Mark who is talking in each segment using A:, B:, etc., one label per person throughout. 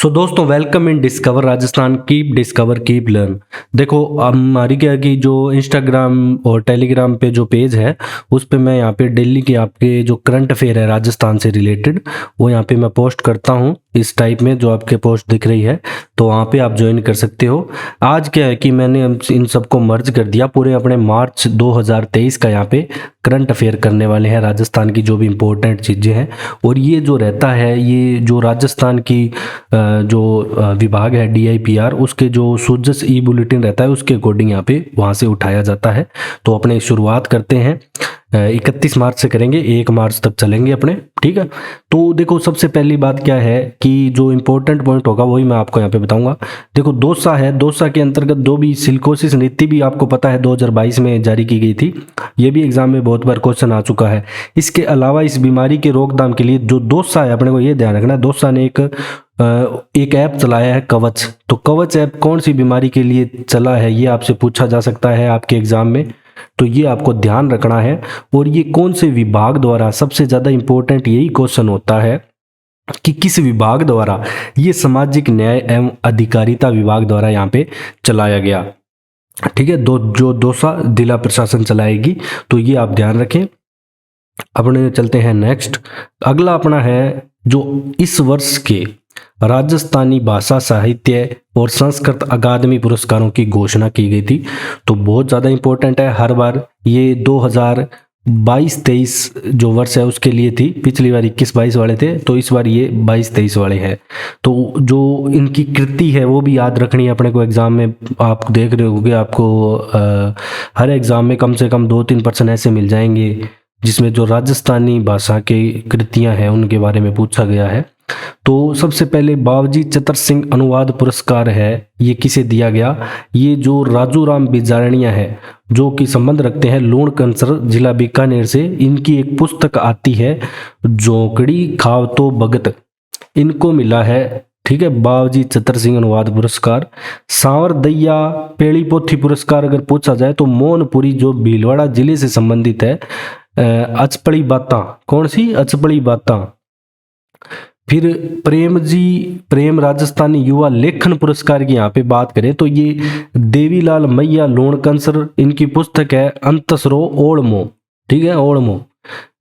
A: सो दोस्तों, welcome in discover Rajasthan. Keep discover keep learn. देखो, हमारी क्या है कि जो इंस्टाग्राम और टेलीग्राम पे जो पेज है उस पे मैं यहाँ पे डेली के आपके जो करंट अफेयर है राजस्थान से रिलेटेड वो यहाँ पे मैं पोस्ट करता हूँ इस टाइप में जो आपके पोस्ट दिख रही है, तो वहाँ पे आप ज्वाइन कर सकते हो। आज क्या है कि मैंने इन सबको मर्ज कर दिया, पूरे अपने मार्च 2023 का यहाँ पे करंट अफेयर करने वाले हैं राजस्थान की जो भी इम्पोर्टेंट चीज़ें हैं। और ये जो रहता है, ये जो राजस्थान की जो विभाग है DIPR, उसके जो सूजस ई बुलेटिन रहता है उसके अकॉर्डिंग यहाँ पे वहाँ से उठाया जाता है। तो अपने शुरुआत करते हैं, 31 मार्च से करेंगे, 1 मार्च तक चलेंगे अपने, ठीक है। तो देखो, सबसे पहली बात क्या है कि जो इम्पोर्टेंट पॉइंट होगा वही मैं आपको यहाँ पे बताऊंगा। देखो, दोसा है, दोसा के अंतर्गत दो भी सिलिकोसिस नीति भी आपको पता है 2022 में जारी की गई थी। ये भी एग्जाम में बहुत बार क्वेश्चन आ चुका है। इसके अलावा इस बीमारी के रोकथाम के लिए जो दोसा है, अपने को ये ध्यान रखना है, दोसा ने एक ऐप चलाया है, कवच। तो कवच ऐप कौन सी बीमारी के लिए चला है ये आपसे पूछा जा सकता है आपके एग्जाम में, तो ये आपको ध्यान रखना है। और ये कौन से विभाग द्वारा, सबसे ज्यादा इंपॉर्टेंट यही क्वेश्चन होता है कि किस विभाग द्वारा ये सामाजिक न्याय एवं अधिकारिता विभाग द्वारा यहाँ पे चलाया गया, ठीक है। जो दोसा जिला प्रशासन चलाएगी, तो ये आप ध्यान रखें। अपने चलते हैं नेक्स्ट। अगला अपना है जो इस वर्ष के राजस्थानी भाषा साहित्य और संस्कृत अकादमी पुरस्कारों की घोषणा की गई थी। तो बहुत ज़्यादा इंपॉर्टेंट है, हर बार ये 2022-23 जो वर्ष है उसके लिए थी। पिछली बार 21-22 वाले थे, तो इस बार ये 22-23 वाले हैं। तो जो इनकी कृति है वो भी याद रखनी है अपने को। एग्जाम में आप देख रहे होंगे, आपको हर एग्जाम में कम से कम 2-3% ऐसे मिल जाएंगे जिसमें जो राजस्थानी भाषा की कृतियां हैं उनके बारे में पूछा गया है। तो सबसे पहले बावजी चतर सिंह अनुवाद पुरस्कार है, ये किसे दिया गया? ये जो राजूराम बिजारणिया है जो कि संबंध रखते हैं लूण कंसर जिला बीकानेर से, इनकी एक पुस्तक आती है जोकड़ी खावतो भगत, इनको मिला है, ठीक है, बावजी चतर सिंह अनुवाद पुरस्कार। सांवर दैया पेड़ी पोथी पुरस्कार अगर पूछा जाए तो मोहनपुरी जो भीलवाड़ा जिले से संबंधित है, अचपड़ी बातां, कौन सी? अचपड़ी बातां। फिर प्रेम राजस्थानी युवा लेखन पुरस्कार की यहाँ पे बात करें तो ये देवीलाल मैया लोण कंसर, इनकी पुस्तक है अंतसरो ओढ़मो, ठीक है, ओढ़मो।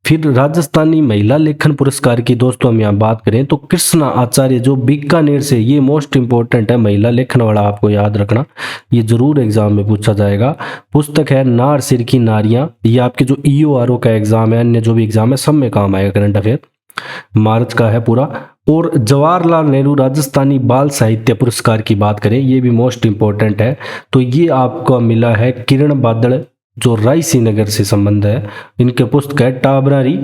A: फिर राजस्थानी महिला लेखन पुरस्कार की दोस्तों हम यहाँ बात करें तो कृष्णा आचार्य जो बीकानेर से, ये मोस्ट इंपॉर्टेंट है, महिला लेखन वाला आपको याद रखना, ये जरूर एग्जाम में पूछा जाएगा। पुस्तक है नार सिर की नारियां, ये आपके जो EORO का एग्जाम है, अन्य जो भी एग्जाम है सब में काम आएगा, करंट अफेयर मार्च का है पूरा। और जवाहरलाल नेहरू राजस्थानी बाल साहित्य पुरस्कार की बात करें, ये भी मोस्ट इंपॉर्टेंट है, तो ये आपको मिला है किरण बादल जो रायसी नगर से संबंध है, इनके पुस्तक है टाबरारी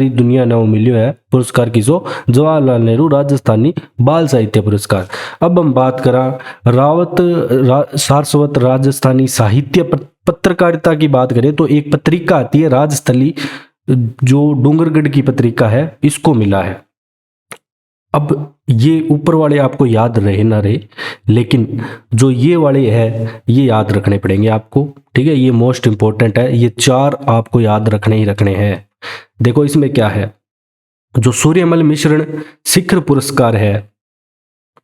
A: दुनिया नाम मिलियो है पुरस्कार की, सो जवाहरलाल नेहरू राजस्थानी बाल साहित्य पुरस्कार। अब हम बात करा सारस्वत राजस्थानी साहित्य पत्रकारिता की बात करें तो एक पत्रिका आती है राजस्थली, जो डूंगरगढ़ की पत्रिका है, इसको मिला है। अब ये ऊपर वाले आपको याद रहे ना रहे, लेकिन जो ये वाले है ये याद रखने पड़ेंगे आपको, ठीक है, ये मोस्ट इंपॉर्टेंट है, ये 4 आपको याद रखने ही रखने हैं। देखो इसमें क्या है, जो सूर्यमल मिश्रण शिखर पुरस्कार है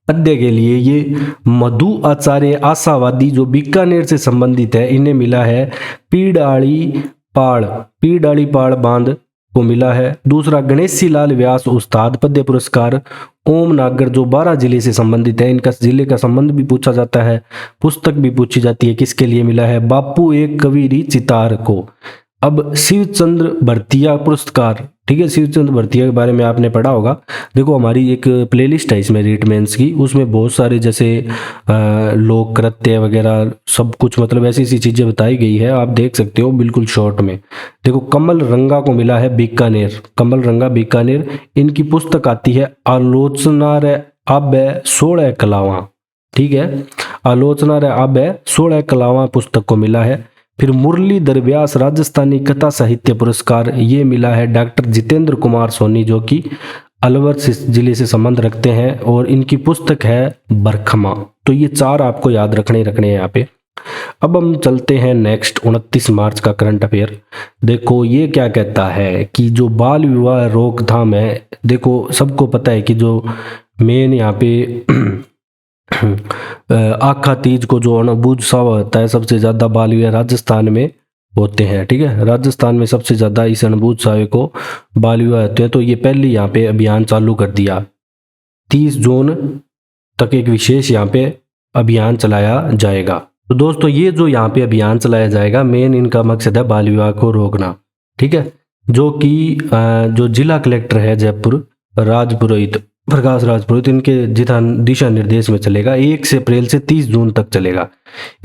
A: पद्य के लिए, ये मधु आचार्य आशावादी जो बीकानेर से संबंधित है, इन्हें मिला है पीड़ाड़ी पाड़ बांध को मिला है। दूसरा गणेशी लाल व्यास उस्ताद पद्य पुरस्कार। ओम नागर जो 12 जिले से संबंधित है, इनका जिले का संबंध भी पूछा जाता है, पुस्तक भी पूछी जाती है, किसके लिए मिला है? बापू एक कवीरी चितार को। अब शिवचंद्र भरतिया पुरस्कार, ठीक है, शिवचंद्र भरतिया के बारे में आपने पढ़ा होगा। देखो हमारी एक प्लेलिस्ट है इसमें रीट मेंस की, उसमें बहुत सारे जैसे लोक कृत्य वगैरह सब कुछ, मतलब ऐसी ऐसी चीज़ें बताई गई है, आप देख सकते हो बिल्कुल शॉर्ट में। देखो कमल रंगा को मिला है बीकानेर, कमल रंगा बीकानेर, इनकी पुस्तक आती है आलोचना रे अब 16 कलावा, ठीक है, आलोचना रे अब 16 कलावा पुस्तक को मिला है। फिर मुरलीधर व्यास राजस्थानी कथा साहित्य पुरस्कार, ये मिला है डॉक्टर जितेंद्र कुमार सोनी जो कि अलवर जिले से संबंध रखते हैं, और इनकी पुस्तक है बरखमा। तो ये 4 आपको याद रखने हैं यहाँ पे। अब हम चलते हैं नेक्स्ट 29 मार्च का करंट अफेयर। देखो ये क्या कहता है कि जो बाल विवाह रोकथाम है, देखो सबको पता है कि जो मेन यहाँ पे आखा तीज को जो अनबूझ सावा होता है सबसे ज़्यादा बाल विवाह राजस्थान में होते हैं। ठीक है, राजस्थान में सबसे ज़्यादा इस अनबूझ सावे को बाल विवाह होते हैं। तो ये पहले यहाँ पे अभियान चालू कर दिया। 30 जून तक एक विशेष यहाँ पे अभियान चलाया जाएगा। तो दोस्तों ये जो यहाँ पे अभियान चलाया जाएगा, मेन इनका मकसद है बाल विवाह को रोकना। ठीक है, जो कि जो जिला कलेक्टर है जयपुर राजपुरोहित प्रकाश राजपुरोहित, इनके दिशा निर्देश में चलेगा। 1 अप्रैल से 30 जून तक चलेगा।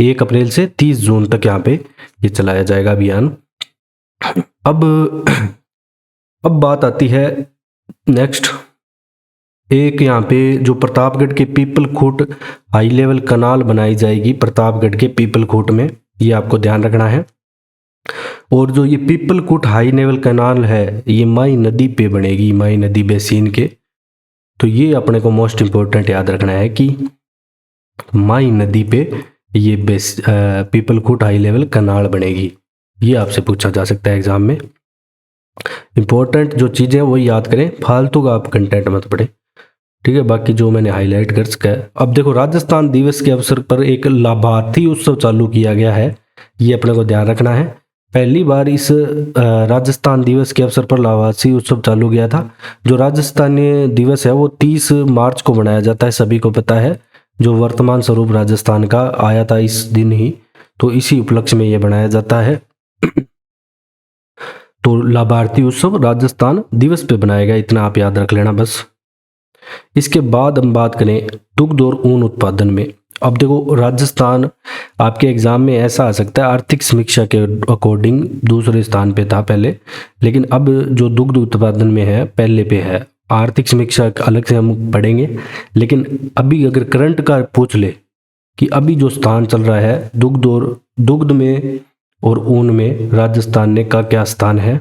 A: 1 अप्रैल से 30 जून तक यहाँ पे ये चलाया जाएगा अभियान। अब बात आती है नेक्स्ट, एक यहाँ पे जो प्रतापगढ़ के पीपल खूट हाई लेवल कनाल बनाई जाएगी प्रतापगढ़ के पीपल खूट में, ये आपको ध्यान रखना है। और जो ये पीपल खूट हाई लेवल कनाल है ये माई नदी पे बनेगी, माई नदी बेसिन के। तो ये अपने को मोस्ट इम्पोर्टेंट याद रखना है कि माई नदी पे ये पीपल खूट हाई लेवल कनाल बनेगी। ये आपसे पूछा जा सकता है एग्जाम में। इंपॉर्टेंट जो चीज़ें वो याद करें, फालतू का आप कंटेंट मत पढ़ें। ठीक है, बाकी जो मैंने हाईलाइट कर सका है। अब देखो, राजस्थान दिवस के अवसर पर एक लाभार्थी उत्सव चालू किया गया है, ये अपने को ध्यान रखना है। पहली बार इस राजस्थान दिवस के अवसर पर लाभार्थी उत्सव चालू किया था। जो राजस्थानी दिवस है वो 30 मार्च को मनाया जाता है, सभी को पता है। जो वर्तमान स्वरूप राजस्थान का आया था इस दिन ही, तो इसी उपलक्ष्य में ये बनाया जाता है। तो लाभार्थी उत्सव राजस्थान दिवस पे बनाया गया, इतना आप याद रख लेना बस। इसके बाद हम बात करें दुग्ध और ऊन उत्पादन में। अब देखो, राजस्थान आपके एग्जाम में ऐसा आ सकता है, आर्थिक समीक्षा के अकॉर्डिंग दूसरे स्थान पे था पहले, लेकिन अब जो दुग्ध उत्पादन में है पहले पे है। आर्थिक समीक्षा अलग से हम पढ़ेंगे, लेकिन अभी अगर करंट का पूछ ले कि अभी जो स्थान चल रहा है दुग्ध में और ऊन में राजस्थान ने का क्या स्थान है।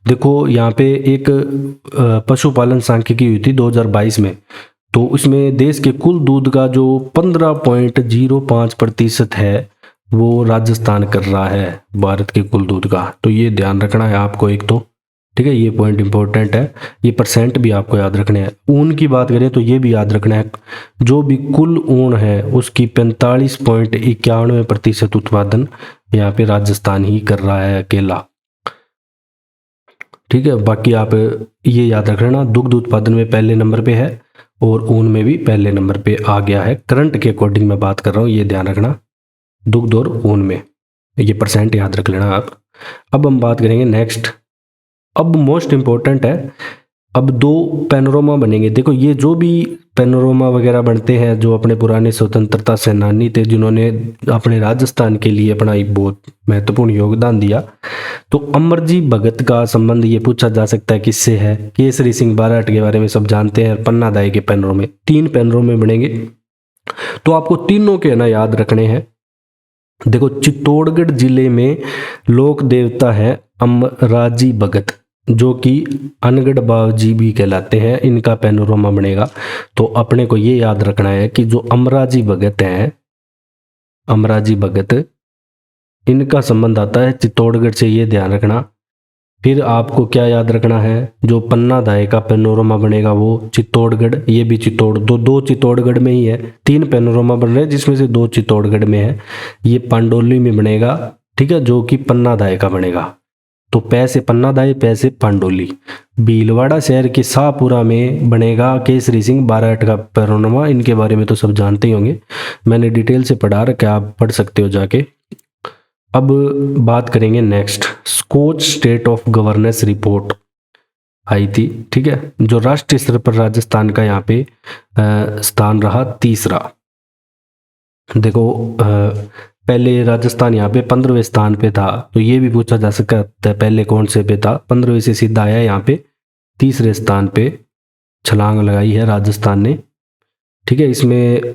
A: देखो यहाँ पे एक पशुपालन सांख्यिकी हुई थी 2022 में, तो उसमें देश के कुल दूध का जो 15.05% है वो राजस्थान कर रहा है भारत के कुल दूध का। तो ये ध्यान रखना है आपको एक तो। ठीक है, ये पॉइंट इंपॉर्टेंट है, ये परसेंट भी आपको याद रखने हैं। ऊन की बात करें तो ये भी याद रखना है, जो भी कुल ऊन है उसकी 45.91% उत्पादन यहाँ पे राजस्थान ही कर रहा है अकेला। ठीक है, बाकी आप ये याद रखना, दुग्ध उत्पादन में पहले नंबर पे है और ऊन में भी पहले नंबर पे आ गया है। करंट के अकॉर्डिंग मैं बात कर रहा हूँ, ये ध्यान रखना, दुग्ध और ऊन में ये परसेंट याद रख लेना आप। अब हम बात करेंगे नेक्स्ट, अब मोस्ट इम्पोर्टेंट है, अब 2 पैनोरमा बनेंगे। देखो, ये जो भी पैनोरमा वगैरह बनते हैं, जो अपने पुराने स्वतंत्रता सेनानी थे जिन्होंने अपने राजस्थान के लिए अपना एक बहुत महत्वपूर्ण योगदान दिया, तो अमरजीत भगत का संबंध ये पूछा जा सकता है किससे है। केसरी सिंह बारहट के बारे में सब जानते हैं। पन्नादाई के पैनोरमे 3 पैनोरमे बनेंगे, तो आपको तीनों के ना याद रखने हैं। देखो, चित्तौड़गढ़ जिले में लोक देवता है अमराजी भगत, जो कि अनगढ़ बावजी भी कहलाते हैं, इनका पैनोरमा बनेगा। तो अपने को ये याद रखना है कि जो अमराजी भगत हैं, अमराजी भगत, इनका संबंध आता है चित्तौड़गढ़ से, ये ध्यान रखना। फिर आपको क्या याद रखना है, जो पन्नादाई का पैनोरमा बनेगा वो चित्तौड़गढ़, ये भी दो चित्तौड़गढ़ में ही है। 3 पैनोरमा बन रहे हैं जिसमें से 2 चित्तौड़गढ़ में है। ये पांडोली में बनेगा, ठीक है, जो कि पन्नादाई का बनेगा। तो पै से पन्नादाई, पै से पांडोली। भीलवाड़ा शहर के शाहपुरा में बनेगा केसरी सिंह बारहट का पैनोरमा। इनके बारे में तो सब जानते ही होंगे, मैंने डिटेल से पढ़ा रखा, आप पढ़ सकते हो जाके। अब बात करेंगे next, Scotch state of governance report आई थी। ठीक है, जो राष्ट्रीय स्तर पर राजस्थान का यहाँ पे स्थान रहा 3रा। देखो, पहले राजस्थान यहाँ पे 15वें स्थान पे था, तो ये भी पूछा जा सकता है पहले कौन से पे था। 15वें से सीधा आया यहाँ पे 3रे स्थान पे छलांग लगाई है राजस्थान ने। ठीक है, इसमें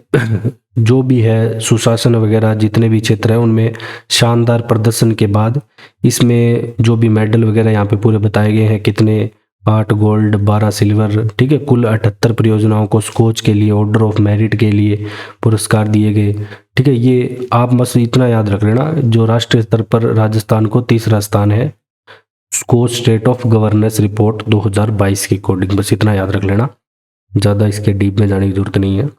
A: जो भी है सुशासन वगैरह जितने भी क्षेत्र हैं उनमें शानदार प्रदर्शन के बाद इसमें जो भी मेडल वगैरह यहाँ पे पूरे बताए गए हैं, कितने 8 गोल्ड 12 सिल्वर। ठीक है, कुल 78 परियोजनाओं को स्कॉच के लिए ऑर्डर ऑफ मेरिट के लिए पुरस्कार दिए गए। ठीक है, ये आप बस इतना याद रख लेना, जो राष्ट्रीय स्तर पर राजस्थान को 3रा स्थान है Skoch state of governance report 2022 के अकॉर्डिंग, बस इतना याद रख लेना। ज़्यादा इसके डीप में जाने की जरूरत नहीं है।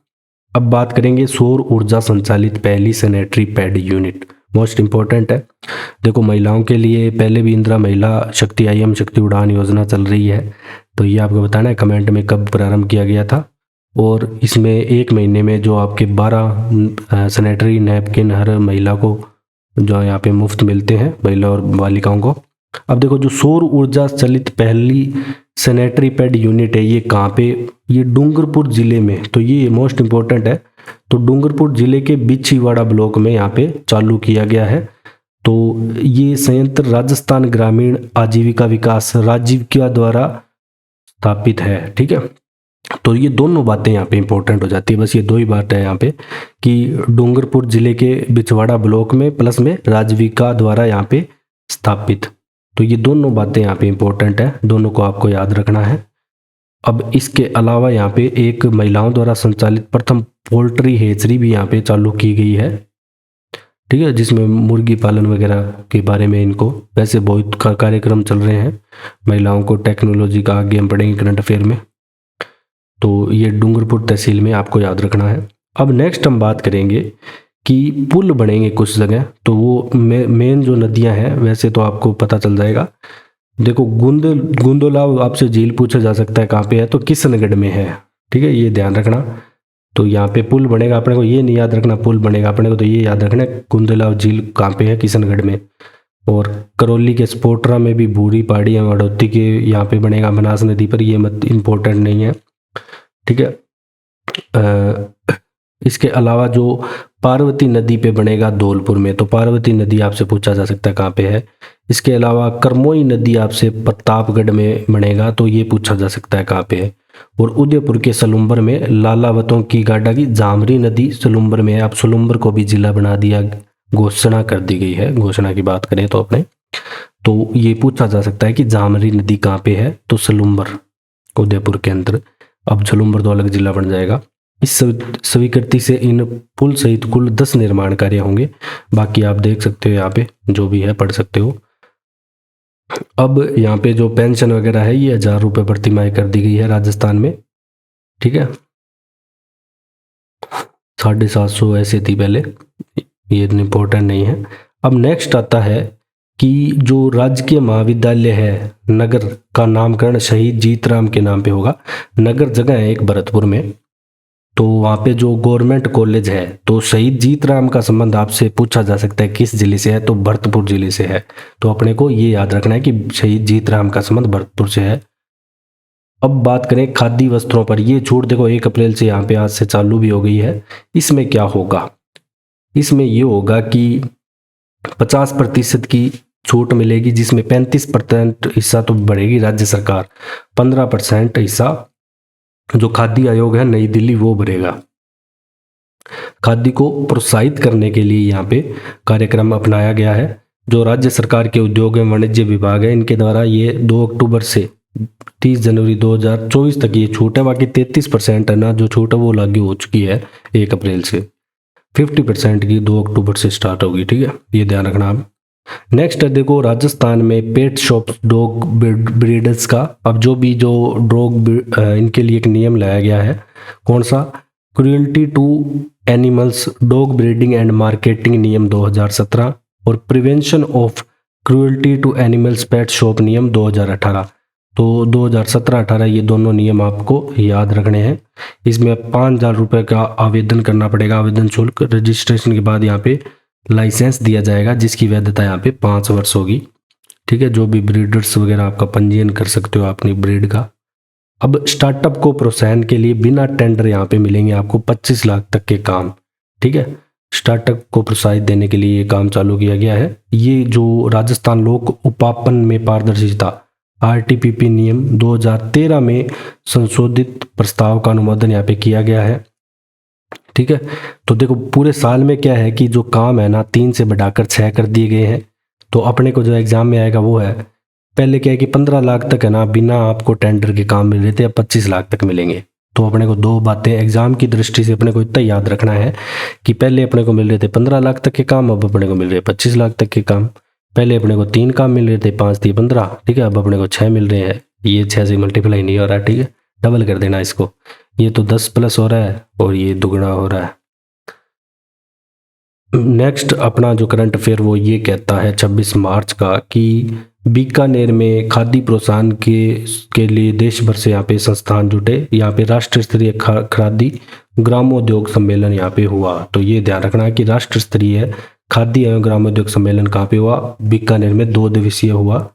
A: अब बात करेंगे सौर ऊर्जा संचालित पहली sanitary pad unit, most important है। देखो महिलाओं के लिए पहले भी इंदिरा महिला शक्ति IM शक्ति उड़ान योजना चल रही है, तो ये आपको बताना है कमेंट में कब प्रारंभ किया गया था। और इसमें 1 महीने में जो आपके 12 सैनिटरी नैपकिन हर महिला को जो यहाँ पे मुफ्त मिलते हैं, महिला और बालिकाओं को। अब देखो जो सौर ऊर्जा चलित पहली सैनिटरी पैड यूनिट है, ये कहाँ पे, ये डूंगरपुर जिले में, तो ये मोस्ट इम्पोर्टेंट है। तो डूंगरपुर जिले के बिछीवाड़ा ब्लॉक में यहाँ पे चालू किया गया है। तो ये संयंत्र राजस्थान ग्रामीण आजीविका विकास राजीविका द्वारा स्थापित है, ठीक है। तो ये दोनों बातें यहाँ पे इंपॉर्टेंट हो जाती है, बस ये 2 ही बात है यहाँ पे कि डूंगरपुर जिले के बिछवाड़ा ब्लॉक में प्लस में राजीविका द्वारा यहाँ पे स्थापित, तो ये दोनों बातें यहाँ पे इंपॉर्टेंट है, दोनों को आपको याद रखना है। अब इसके अलावा यहाँ पे एक महिलाओं द्वारा संचालित प्रथम पोल्ट्री हेचरी भी यहाँ पे चालू की गई है, ठीक है, जिसमें मुर्गी पालन वगैरह के बारे में इनको वैसे बहुत कार्यक्रम चल रहे हैं, महिलाओं को टेक्नोलॉजी का आगे हम पढ़ेंगे करंट अफेयर में। तो ये डूंगरपुर तहसील में आपको याद रखना है। अब नेक्स्ट हम बात करेंगे कि पुल बनेंगे कुछ जगह, तो वो मेन जो नदियां हैं वैसे तो आपको पता चल जाएगा। देखो गुंदोला आपसे झील पूछा जा सकता है कहाँ पे है, तो किशनगढ़ में है, ठीक है, ये ध्यान रखना। तो यहाँ पे पुल बनेगा, अपने को ये नहीं याद रखना पुल बनेगा, अपने को तो ये याद रखना है गुंदोला झील कहाँ पे है, किशनगढ़ में। और करौली के स्पोटरा में भी भूरी पहाड़ी है, वडोती के यहाँ पे बनेगा बनास नदी पर, ये मत इम्पोर्टेंट नहीं है, ठीक है। इसके अलावा जो पार्वती नदी पे बनेगा धौलपुर में, तो पार्वती नदी आपसे पूछा जा सकता है कहाँ पे है। इसके अलावा करमोई नदी आपसे प्रतापगढ़ में बनेगा, तो ये पूछा जा सकता है कहाँ पे है। और उदयपुर के सलुम्बर में लालावतों की गाडा की जामरी नदी सलुम्बर में है। अब सलुम्बर को भी जिला बना दिया, घोषणा कर दी गई है, घोषणा की बात करें तो अपने, तो ये पूछा जा सकता है कि जामरी नदी कहाँ पे है, तो सलुम्बर उदयपुर के अंदर। अब सलुम्बर तो अलग जिला बन जाएगा। इस स्वीकृति से इन पुल सहित कुल 10 निर्माण कार्य होंगे, बाकी आप देख सकते हो यहाँ पे जो भी है पढ़ सकते हो। अब यहाँ पे जो पेंशन वगैरह है ये 1000 रुपये प्रतिमाह कर दी गई है राजस्थान में, ठीक है, 750 ऐसे थी पहले, ये इतनी इम्पोर्टेंट नहीं है। अब नेक्स्ट आता है कि जो राजकीय महाविद्यालय है नगर का नामकरण शहीद जीतराम के नाम पे होगा। नगर जगह है एक भरतपुर में, तो वहाँ पे जो गवर्नमेंट कॉलेज है, तो शहीद जीतराम का संबंध आपसे पूछा जा सकता है किस जिले से है, तो भरतपुर जिले से है। तो अपने को ये याद रखना है कि शहीद जीतराम का संबंध भरतपुर से है। अब बात करें खादी वस्त्रों पर, ये छूट देखो 1 अप्रैल से यहाँ पे आज से चालू भी हो गई है। इसमें क्या होगा, इसमें ये होगा कि 50% की छूट मिलेगी, जिसमें 35% हिस्सा तो बढ़ेगी राज्य सरकार, 15% हिस्सा जो खादी आयोग है नई दिल्ली वो भरेगा। खादी को प्रोत्साहित करने के लिए यहाँ पे कार्यक्रम अपनाया गया है। जो राज्य सरकार के उद्योग एवं वाणिज्य विभाग है इनके द्वारा ये 2 अक्टूबर से 30 जनवरी 2024 तक ये छूट है। बाकी 33% है ना जो छूट है वो लागू हो चुकी है 1 अप्रैल से, 50% की 2 अक्टूबर से स्टार्ट होगी, ठीक है, ये ध्यान रखना आप। नेक्स्ट है देखो राजस्थान में पेट शॉप डॉग ब्रीडर्स का, अब जो डॉग इनके लिए एक नियम लाया गया है, कौन सा, cruelty to animals dog breeding and marketing नियम 2017 और prevention of cruelty to animals pet shop नियम 2018। तो 2017-18 ये दोनों नियम आपको याद रखने हैं। इसमें 5000 रुपये का आवेदन करना पड़ेगा, आवेदन शुल्क। रजिस्ट्रेशन के बाद यहाँ पे लाइसेंस दिया जाएगा जिसकी वैधता यहाँ पे 5 वर्ष होगी, ठीक है। जो भी ब्रीडर्स वगैरह आपका पंजीयन कर सकते हो अपनी ब्रीड का। अब स्टार्टअप को प्रोत्साहन के लिए बिना टेंडर यहाँ पे मिलेंगे आपको 25 लाख तक के काम, ठीक है। स्टार्टअप को प्रोत्साहित देने के लिए ये काम चालू किया गया है। ये जो राजस्थान लोक उपापन में पारदर्शिता RTPP नियम 2013 में संशोधित प्रस्ताव का अनुमोदन यहाँ पे किया गया है, ठीक है। तो देखो पूरे साल में क्या है कि जो काम है ना 3 से बढ़ाकर 6 कर दिए गए हैं। तो अपने को जो एग्जाम में आएगा वो है, पहले क्या है कि 15 लाख तक है ना बिना आपको टेंडर के काम मिल रहे थे, अब 25 लाख तक मिलेंगे। तो अपने को 2 बातें एग्जाम की दृष्टि से अपने को इतना याद रखना है कि पहले अपने को मिल रहे थे 15 लाख तक के काम, अब अपने को मिल रहे हैं 25 लाख तक के काम। पहले अपने को 3 काम मिल रहे थे, 5 3 15, ठीक है, अब अपने को 6 मिल रहे हैं। ये 6 से मल्टीप्लाई नहीं हो रहा, ठीक है, डबल कर देना इसको। ये तो 10 प्लस हो रहा है और ये दुगना हो रहा है। नेक्स्ट अपना जो करंट अफेयर वो ये कहता है 26 मार्च का कि बीकानेर में खादी प्रोत्साहन के लिए देश भर से यहाँ पे संस्थान जुटे। यहाँ पे राष्ट्रीय स्तरीय खादी ग्रामोद्योग सम्मेलन यहाँ पे हुआ। तो ये ध्यान रखना है कि राष्ट्रीय स्तरीय खादी एवं ग्रामोद्योग सम्मेलन कहाँ पे हुआ? बीकानेर में 2 दिवसीय हुआ।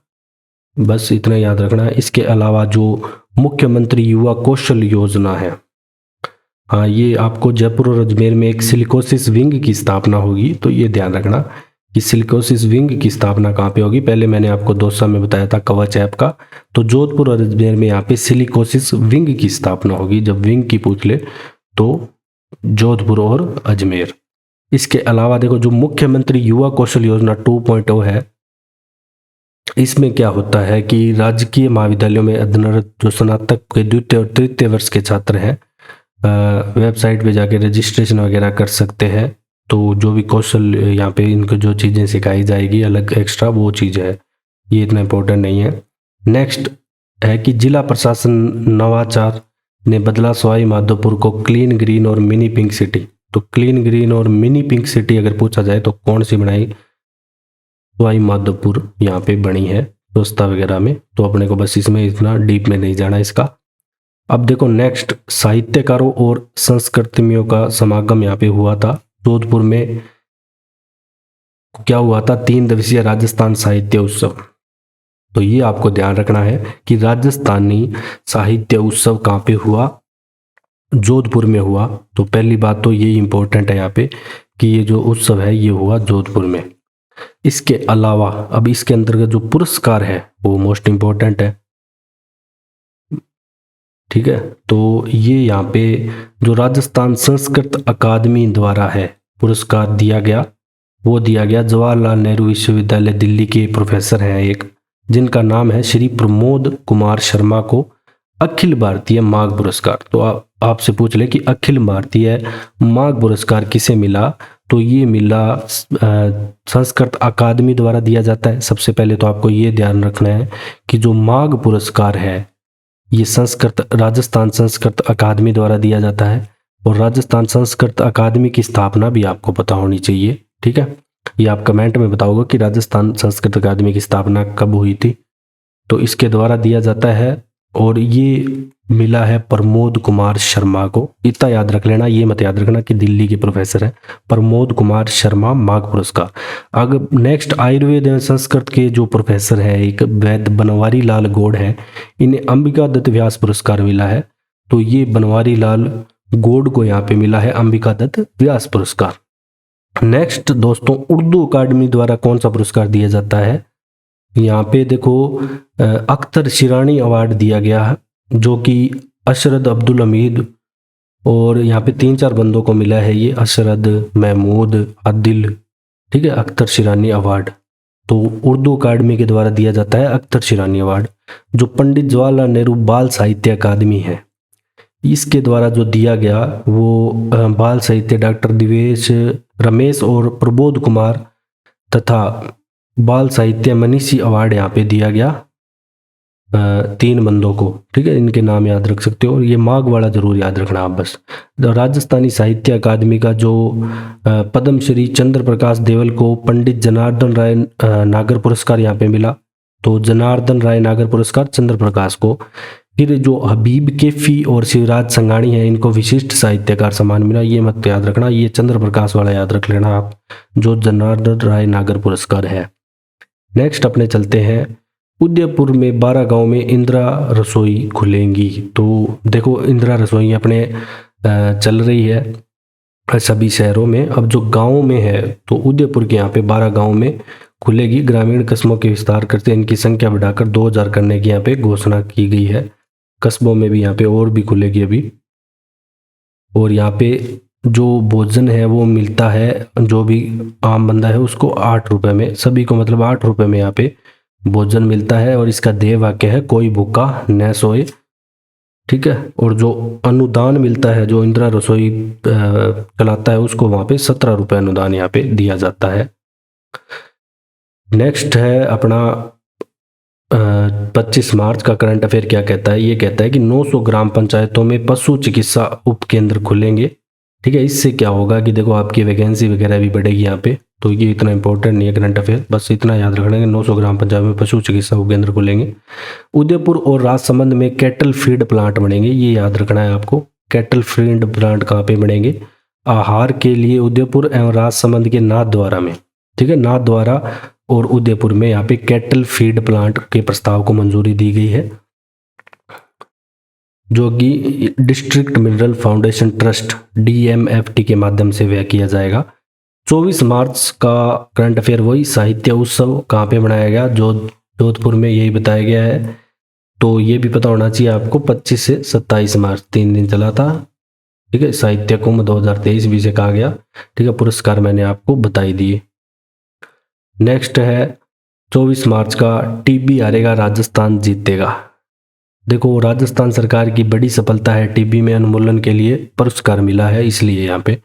A: बस इतना याद रखना है। इसके अलावा जो मुख्यमंत्री युवा कौशल योजना है, हाँ, ये आपको जयपुर और अजमेर में एक सिलिकोसिस विंग की स्थापना होगी। तो ये ध्यान रखना कि सिलिकोसिस विंग की स्थापना कहाँ पे होगी। पहले मैंने आपको दोसा में बताया था कवच ऐप का, तो जोधपुर और अजमेर में यहाँ पे सिलिकोसिस विंग की स्थापना होगी। जब विंग की पूछ ले तो जोधपुर और अजमेर। इसके अलावा देखो जो मुख्यमंत्री युवा कौशल योजना 2.0 है, इसमें क्या होता है कि राजकीय महाविद्यालयों में अध्ययनरत जो स्नातक के द्वितीय और तृतीय वर्ष के छात्र हैं वेबसाइट पे जाके रजिस्ट्रेशन वगैरह कर सकते हैं। तो जो भी कौशल यहाँ पे इनको जो चीज़ें सिखाई जाएगी अलग एक्स्ट्रा वो चीज़ है, ये इतना इम्पोर्टेंट नहीं है। नेक्स्ट है कि जिला प्रशासन नवाचार ने बदला सवाई माधोपुर को क्लीन ग्रीन और मिनी पिंक सिटी। तो क्लीन ग्रीन और मिनी पिंक सिटी अगर पूछा जाए तो कौन सी बनाई? सवाई माधोपुर यहाँ पे बनी है स्वच्छता वगैरह में। तो अपने को बस इसमें इतना डीप में नहीं जाना इसका। अब देखो नेक्स्ट साहित्यकारों और संस्कृतियों का समागम यहाँ पे हुआ था जोधपुर में। क्या हुआ था? 3 दिवसीय राजस्थान साहित्य उत्सव। तो ये आपको ध्यान रखना है कि राजस्थानी साहित्य उत्सव कहाँ पे हुआ? जोधपुर में हुआ। तो पहली बात तो ये इंपॉर्टेंट है यहाँ पे कि ये जो उत्सव है ये हुआ जोधपुर में। इसके अलावा अब इसके अंतर्गत जो पुरस्कार है वो मोस्ट इंपॉर्टेंट है, ठीक है। तो ये यहाँ पे जो राजस्थान संस्कृत अकादमी द्वारा है पुरस्कार दिया गया, वो दिया गया जवाहरलाल नेहरू विश्वविद्यालय दिल्ली के प्रोफेसर हैं एक, जिनका नाम है श्री प्रमोद कुमार शर्मा को अखिल भारतीय माघ पुरस्कार। तो आपसे पूछ ले कि अखिल भारतीय माघ पुरस्कार किसे मिला? तो ये मिला संस्कृत अकादमी द्वारा दिया जाता है। सबसे पहले तो आपको ये ध्यान रखना है कि जो माघ पुरस्कार है ये राजस्थान संस्कृत अकादमी द्वारा दिया जाता है। और राजस्थान संस्कृत अकादमी की स्थापना भी आपको पता होनी चाहिए, ठीक है। ये आप कमेंट में बताओगे कि राजस्थान संस्कृत अकादमी की स्थापना कब हुई थी। तो इसके द्वारा दिया जाता है और ये मिला है प्रमोद कुमार शर्मा को। इतना याद रख लेना, ये मत याद रखना कि दिल्ली के प्रोफेसर है। प्रमोद कुमार शर्मा माघ पुरस्कार। अगर नेक्स्ट आयुर्वेद एवं संस्कृत के जो प्रोफेसर है एक वैद्य बनवारी लाल गौड़ है, इन्हें अंबिका दत्त व्यास पुरस्कार मिला है। तो ये बनवारी लाल गौड़ को यहाँ पे मिला है अंबिका दत्त व्यास पुरस्कार। नेक्स्ट दोस्तों उर्दू अकादमी द्वारा कौन सा पुरस्कार दिया जाता है? यहाँ पे देखो अख्तर शिरानी अवार्ड दिया गया है जो कि अशरद अब्दुल हमीद और यहाँ पे 3-4 बंदों को मिला है, ये अशरद, महमूद, आदिल, ठीक है, अख्तर शिरानी अवार्ड। तो उर्दू अकादमी के द्वारा दिया जाता है अख्तर शिरानी अवार्ड। जो पंडित जवाहरलाल नेहरू बाल साहित्य अकादमी है इसके द्वारा जो दिया गया वो बाल साहित्य डॉक्टर दिवेश रमेश और प्रबोध कुमार तथा बाल साहित्य मनीषी अवार्ड यहाँ पे दिया गया 3 बंदों को, ठीक है। इनके नाम याद रख सकते हो। ये माघ वाला जरूर याद रखना आप बस। राजस्थानी साहित्य अकादमी का जो पद्मश्री चंद्र प्रकाश देवल को पंडित जनार्दन राय नागर पुरस्कार यहाँ पे मिला। तो जनार्दन राय नागर पुरस्कार चंद्र प्रकाश को। फिर जो हबीब कैफी और शिवराज संघाणी है इनको विशिष्ट साहित्यकार सम्मान मिला। ये मत याद रखना, ये चंद्र प्रकाश वाला याद रख लेना आप, जो जनार्दन राय नागर पुरस्कार है। नेक्स्ट अपने चलते हैं उदयपुर में 12 गांव में इंदिरा रसोई खुलेंगी। तो देखो इंदिरा रसोई अपने चल रही है सभी शहरों में। अब जो गांव में है तो उदयपुर के यहाँ पे 12 गांव में खुलेगी। ग्रामीण कस्बों के विस्तार करते इनकी संख्या बढ़ाकर 2000 करने की यहाँ पे घोषणा की गई है। कस्बों में भी यहाँ पे और भी खुलेगी अभी। और यहाँ पे जो भोजन है वो मिलता है, जो भी आम बंदा है उसको 8 रुपये में, सभी को मतलब 8 रुपये में यहाँ पे भोजन मिलता है। और इसका ध्येय वाक्य है कोई भूखा न सोए, ठीक है। और जो अनुदान मिलता है, जो इंदिरा रसोई चलाता है उसको वहाँ पे 17 रुपये अनुदान यहाँ पे दिया जाता है। नेक्स्ट है अपना 25 मार्च का करंट अफेयर क्या कहता है? ये कहता है कि 900 ग्राम पंचायतों में पशु चिकित्सा उपकेंद्र खुलेंगे। ठीक है, इससे क्या होगा कि देखो आपकी वैकेंसी वगैरह भी बढ़ेगी यहाँ पे। तो ये इतना इंपॉर्टेंट नहीं है करंट अफेयर, बस इतना याद रखना है कि 900 ग्राम पंचायत में पशु चिकित्सा उपकेंद्र खुलेंगे। उदयपुर और राजसमंद में कैटल फीड प्लांट बनेंगे, ये याद रखना है आपको। कैटल फीड प्लांट कहाँ पे बनेंगे? आहार के लिए उदयपुर एवं राजसमंद के नाथद्वारा में। ठीक है, नाथद्वारा और उदयपुर में यहाँ पे कैटल फीड प्लांट के प्रस्ताव को मंजूरी दी गई है, जो कि district mineral foundation trust DMFT के माध्यम से व्यय किया जाएगा। 24 मार्च का करंट अफेयर वही साहित्य उत्सव कहाँ पे मनाया गया? जोधपुर में, यही बताया गया है। तो ये भी पता होना चाहिए आपको, 25 से 27 मार्च 3 दिन चला था। ठीक है, साहित्य कुंभ 2023 भी से कहा गया। ठीक है, पुरस्कार मैंने आपको बताई दिए। नेक्स्ट है 24 मार्च का, टीबी हारेगा राजस्थान जीतेगा। देखो राजस्थान सरकार की बड़ी सफलता है, टीबी में उन्मूलन के लिए पुरस्कार मिला है, इसलिए यहाँ पे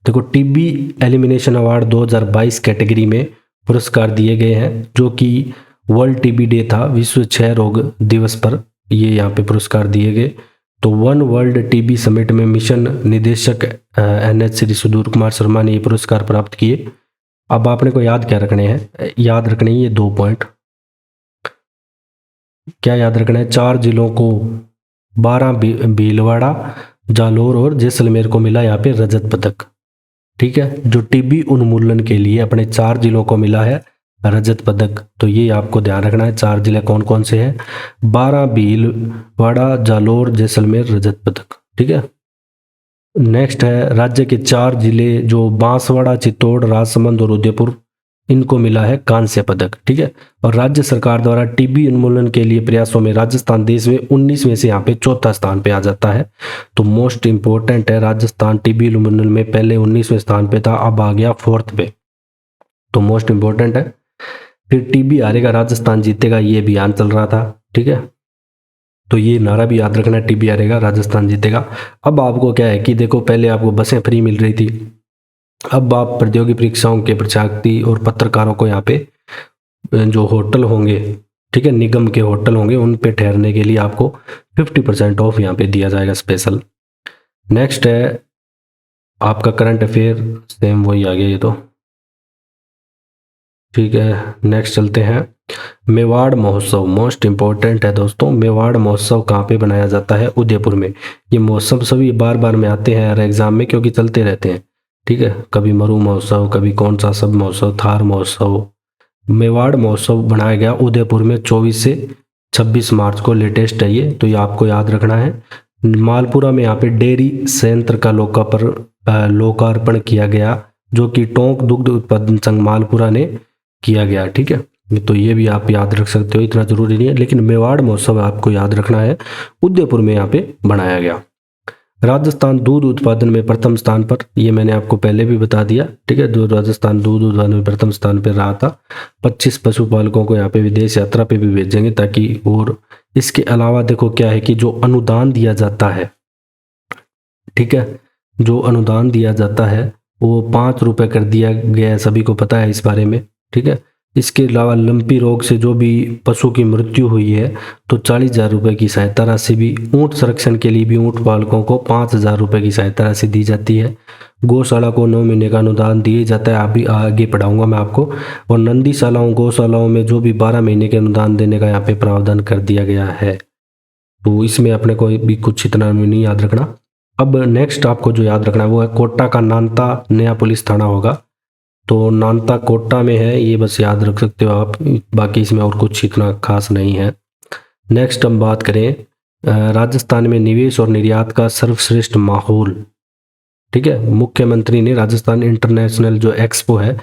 A: देखो टीबी एलिमिनेशन अवार्ड 2022 कैटेगरी में पुरस्कार दिए गए हैं, जो कि वर्ल्ड टीबी डे था, विश्व क्षय रोग दिवस पर ये यहाँ पे पुरस्कार दिए गए। तो वन वर्ल्ड टीबी समिट में मिशन निदेशक NH श्री सुधीर कुमार शर्मा ने ये पुरस्कार प्राप्त किए। अब आपने को याद क्या रखने हैं? याद रखने ये 2 पॉइंट। क्या याद रखना है? 4 जिलों को 12 भीलवाड़ा, जालोर और जैसलमेर को मिला यहाँ पे रजत पदक। ठीक है, जो टीबी उन्मूलन के लिए अपने 4 जिलों को मिला है रजत पदक। तो ये आपको ध्यान रखना है, 4 जिले कौन कौन से हैं? 12 भीलवाड़ा, जालोर, जैसलमेर, रजत पदक। ठीक है, नेक्स्ट है राज्य के 4 जिले जो बांसवाड़ा, चित्तौड़, राजसमंद और उदयपुर, इनको मिला है कांस्य पदक। ठीक है, और राज्य सरकार द्वारा टीबी उन्मूलन के लिए प्रयासों में राजस्थान देश में 19 में से यहाँ पे चौथा स्थान पे आ जाता है। तो मोस्ट इंपॉर्टेंट है, राजस्थान टीबी उन्मूलन में पहले 19वें स्थान पे था, अब आ गया 4th पे। तो मोस्ट इंपॉर्टेंट है। फिर टीबी हारेगा राजस्थान जीतेगा, ये अभियान चल रहा था। ठीक है, तो ये नारा भी याद रखना, टीबी हारेगा राजस्थान जीतेगा। अब आपको क्या है कि देखो पहले आपको बसें फ्री मिल रही थी, अब आप प्रतियोगी परीक्षाओं के परीक्षार्थी और पत्रकारों को यहाँ पे जो होटल होंगे, ठीक है, निगम के होटल होंगे, उन पे ठहरने के लिए आपको 50% ऑफ यहाँ पे दिया जाएगा स्पेशल। नेक्स्ट है आपका करंट अफेयर, सेम वही आ गया ये तो। ठीक है, नेक्स्ट चलते हैं। मेवाड़ महोत्सव मोस्ट इंपॉर्टेंट है दोस्तों। मेवाड़ महोत्सव कहाँ पे बनाया जाता है? उदयपुर में। ये महोत्सव सभी बार बार में आते हैं हर एग्जाम में, क्योंकि चलते रहते हैं। ठीक है, कभी मरु महोत्सव, कभी कौन सा सब महोत्सव, थार महोत्सव। मेवाड़ महोत्सव बनाया गया उदयपुर में 24 से 26 मार्च को, लेटेस्ट है ये, तो ये आपको याद रखना है। मालपुरा में यहाँ पे डेयरी संयंत्र का लोकार्पण किया गया, जो कि टोंक दुग्ध उत्पादन संघ मालपुरा ने किया गया। ठीक है, तो ये भी आप याद रख सकते हो, इतना जरूरी नहीं है, लेकिन मेवाड़ महोत्सव आपको याद रखना है, उदयपुर में यहाँ पे बनाया गया। राजस्थान दूध उत्पादन में प्रथम स्थान पर, ये मैंने आपको पहले भी बता दिया। ठीक है, जो राजस्थान दूध उत्पादन में प्रथम स्थान पर रहा था। 25 पशुपालकों को यहाँ पे विदेश यात्रा पे भी भेजेंगे ताकि, और इसके अलावा देखो क्या है कि जो अनुदान दिया जाता है, ठीक है, जो अनुदान दिया जाता है वो 5 रुपये कर दिया गया है, सभी को पता है इस बारे में। ठीक है, इसके अलावा लंपी रोग से जो भी पशु की मृत्यु हुई है तो 40,000 रुपये की सहायता राशि भी, ऊंट संरक्षण के लिए भी ऊंट पालकों को 5,000 रुपये की सहायता राशि दी जाती है। गौशाला को 9 महीने का अनुदान दिया जाता है, अभी आगे पढ़ाऊंगा मैं आपको। और नंदीशालाओं गौशालाओं में जो भी 12 महीने के अनुदान देने का यहाँ पे प्रावधान कर दिया गया है। तो इसमें अपने को भी कुछ इतना नहीं याद रखना। अब नेक्स्ट आपको जो याद रखना है वो है कोटा का नानता नया पुलिस थाना होगा। तो नानता कोटा में है, ये बस याद रख सकते हो आप, बाकी इसमें और कुछ इतना खास नहीं है। नेक्स्ट हम बात करें राजस्थान में निवेश और निर्यात का सर्वश्रेष्ठ माहौल। ठीक है, मुख्यमंत्री ने राजस्थान इंटरनेशनल जो एक्सपो है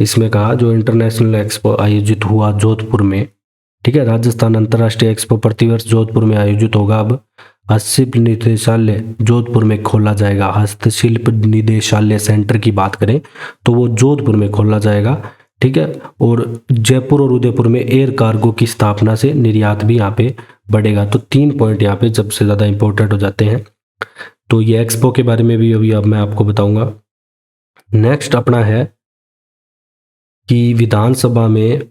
A: इसमें कहा, जो इंटरनेशनल एक्सपो आयोजित हुआ जोधपुर में। ठीक है, राजस्थान अंतर्राष्ट्रीय एक्सपो प्रतिवर्ष जोधपुर में आयोजित होगा। अब हस्तशिल्प निदेशालय जोधपुर में खोला जाएगा। हस्तशिल्प निदेशालय सेंटर की बात करें तो वो जोधपुर में खोला जाएगा। ठीक है, और जयपुर और उदयपुर में एयर कार्गो की स्थापना से निर्यात भी यहाँ पे बढ़ेगा। तो 3 पॉइंट यहाँ पे सबसे ज़्यादा इंपॉर्टेंट हो जाते हैं। तो ये एक्सपो के बारे में भी अभी अब मैं आपको बताऊंगा। नेक्स्ट अपना है कि विधानसभा में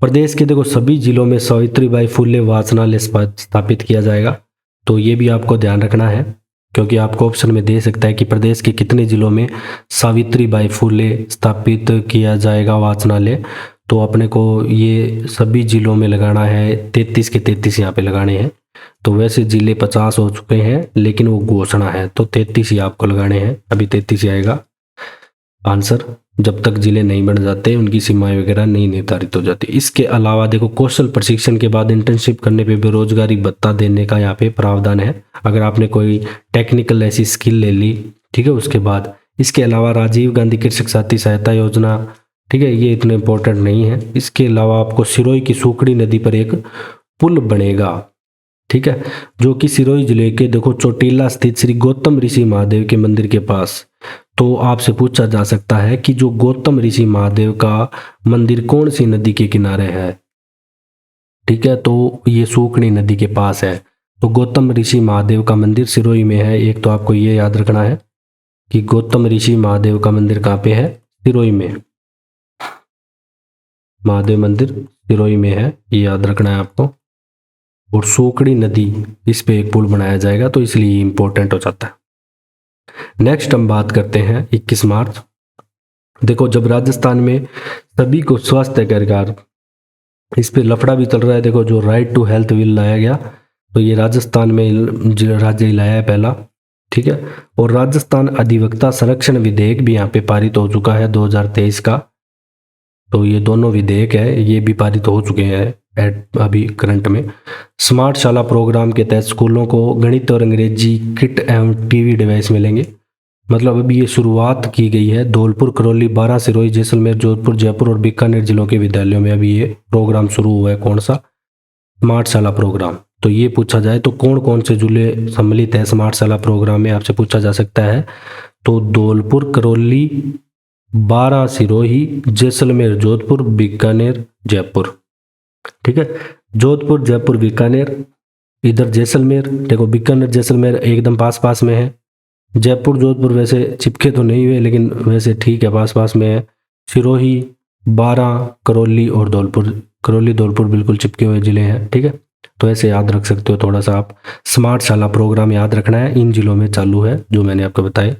A: प्रदेश के देखो सभी जिलों में सावित्रीबाई फुले वाचनालय स्थापित किया जाएगा, तो ये भी आपको ध्यान रखना है, क्योंकि आपको ऑप्शन में दे सकता है कि प्रदेश के कितने जिलों में सावित्रीबाई फुले स्थापित किया जाएगा वाचनालय। तो अपने को ये सभी जिलों में लगाना है, 33 के 33 यहाँ पे लगाने हैं। तो वैसे जिले 50 हो चुके हैं, लेकिन वो घोषणा है, तो 33 ही आपको लगाने हैं, अभी 33 ही आएगा आंसर। जब तक जिले नहीं बन जाते, उनकी सीमाएं वगैरह नहीं निर्धारित हो जाती। इसके अलावा देखो कौशल प्रशिक्षण के बाद इंटर्नशिप करने पे बेरोजगारी भत्ता देने का यहाँ पे प्रावधान है, अगर आपने कोई टेक्निकल ऐसी स्किल ले ली, ठीक है, उसके बाद। इसके अलावा राजीव गांधी कृषक साथी सहायता योजना, ठीक है, ये इतने इंपॉर्टेंट नहीं है। इसके अलावा आपको सिरोही की सूखड़ी नदी पर एक पुल बनेगा, ठीक है, जो कि सिरोही जिले के देखो चोटीला स्थित श्री गौतम ऋषि महादेव के मंदिर के पास। तो आपसे पूछा जा सकता है कि जो गौतम ऋषि महादेव का मंदिर कौन सी नदी के किनारे है, ठीक है, तो ये सूखड़ी नदी के पास है। तो गौतम ऋषि महादेव का मंदिर सिरोही में है। एक तो आपको ये याद रखना है कि गौतम ऋषि महादेव का मंदिर कहाँ पे है, सिरोही में। महादेव मंदिर सिरोही में है, ये याद रखना है आपको। और सूखड़ी नदी, इस पे एक पुल बनाया जाएगा, तो इसलिए इंपॉर्टेंट हो जाता है। नेक्स्ट हम बात करते हैं 21 मार्च। देखो जब राजस्थान में सभी को स्वास्थ्य अधिकार, इस पे लफड़ा भी चल रहा है। देखो जो राइट टू हेल्थ बिल लाया गया, तो ये राजस्थान में राज्य ही लाया है पहला, ठीक है। और राजस्थान अधिवक्ता संरक्षण विधेयक भी यहाँ पे पारित हो चुका है 2023 का। तो ये दोनों विधेयक है, ये भी पारित हो चुके हैं अभी करंट में। स्मार्ट शाला प्रोग्राम के तहत स्कूलों को गणित और अंग्रेजी किट एवं टीवी डिवाइस मिलेंगे। मतलब अभी ये शुरुआत की गई है। धौलपुर, करौली, बारां, सिरोही, जैसलमेर, जोधपुर, जयपुर और बीकानेर जिलों के विद्यालयों में अभी ये प्रोग्राम शुरू हुआ है। कौन सा? स्मार्ट शाला प्रोग्राम। तो ये पूछा जाए तो कौन कौन से जिले सम्मिलित है स्मार्ट शाला प्रोग्राम में, आपसे पूछा जा सकता है। तो धौलपुर, करौली, बारां, सिरोही, जैसलमेर, जोधपुर, बीकानेर, जयपुर, ठीक है। जोधपुर, जयपुर, बीकानेर, इधर जैसलमेर। देखो बीकानेर जैसलमेर एकदम पास पास में है। जयपुर, जोधपुर वैसे चिपके तो नहीं हुए, लेकिन वैसे ठीक है, पास पास में है। सिरोही, बारां, करौली और धौलपुर। करौली, धौलपुर बिल्कुल चिपके हुए जिले हैं, ठीक है। तो ऐसे याद रख सकते हो थोड़ा सा आप। स्मार्ट शाला प्रोग्राम याद रखना है, इन जिलों में चालू है जो मैंने आपको बताए।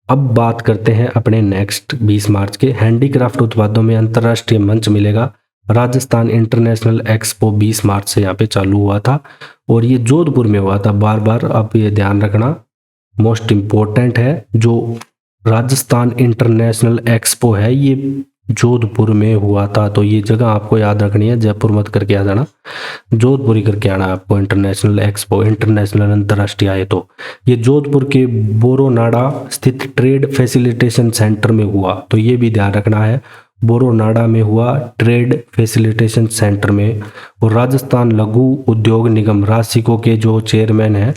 A: अब बात करते हैं अपने नेक्स्ट 20 मार्च के। हैंडीक्राफ्ट उत्पादों में अंतर्राष्ट्रीय मंच मिलेगा। राजस्थान इंटरनेशनल एक्सपो 20 मार्च से यहाँ पे चालू हुआ था और ये जोधपुर में हुआ था। बार बार आप ये ध्यान रखना, मोस्ट इम्पोर्टेंट है। जो राजस्थान इंटरनेशनल एक्सपो है ये जोधपुर में हुआ था, तो ये जगह आपको याद रखनी है। जयपुर मत करके आ जाना, जोधपुर ही करके आना आपको। इंटरनेशनल एक्सपो, इंटरनेशनल अंतर्राष्ट्रीय आए तो ये जोधपुर के बोरोनाडा स्थित ट्रेड फैसिलिटेशन सेंटर में हुआ, तो ये भी ध्यान रखना है। बोरोनाडा में हुआ, ट्रेड फैसिलिटेशन सेंटर में। और राजस्थान लघु उद्योग निगम राशिको के जो चेयरमैन है,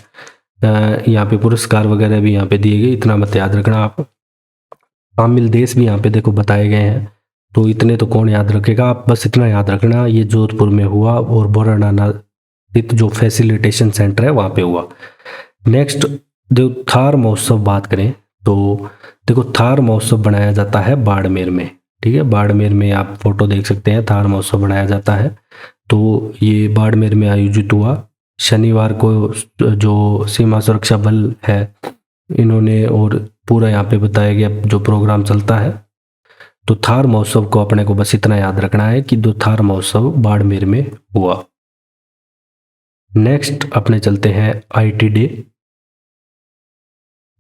A: यहाँ पे पुरस्कार वगैरह भी यहाँ पे दिए गए, इतना मत याद रखना आप। शामिल देश भी यहाँ पे देखो बताए गए हैं, तो इतने तो कौन याद रखेगा, आप बस इतना याद रखना ये जोधपुर में हुआ और बोरानाना स्थित जो फैसिलिटेशन सेंटर है वहाँ पे हुआ। नेक्स्ट जो थार महोत्सव बात करें तो देखो थार महोत्सव बनाया जाता है बाड़मेर में, ठीक है। बाड़मेर में आप फोटो देख सकते हैं, थार महोत्सव बनाया जाता है। तो ये बाड़मेर में आयोजित हुआ शनिवार को। जो सीमा सुरक्षा बल है इन्होंने, और पूरा यहाँ पे बताया गया जो प्रोग्राम चलता है। तो थार महोत्सव को अपने को बस इतना याद रखना है कि जो थार महोत्सव बाड़मेर में हुआ। नेक्स्ट अपने चलते हैं आईटी डे।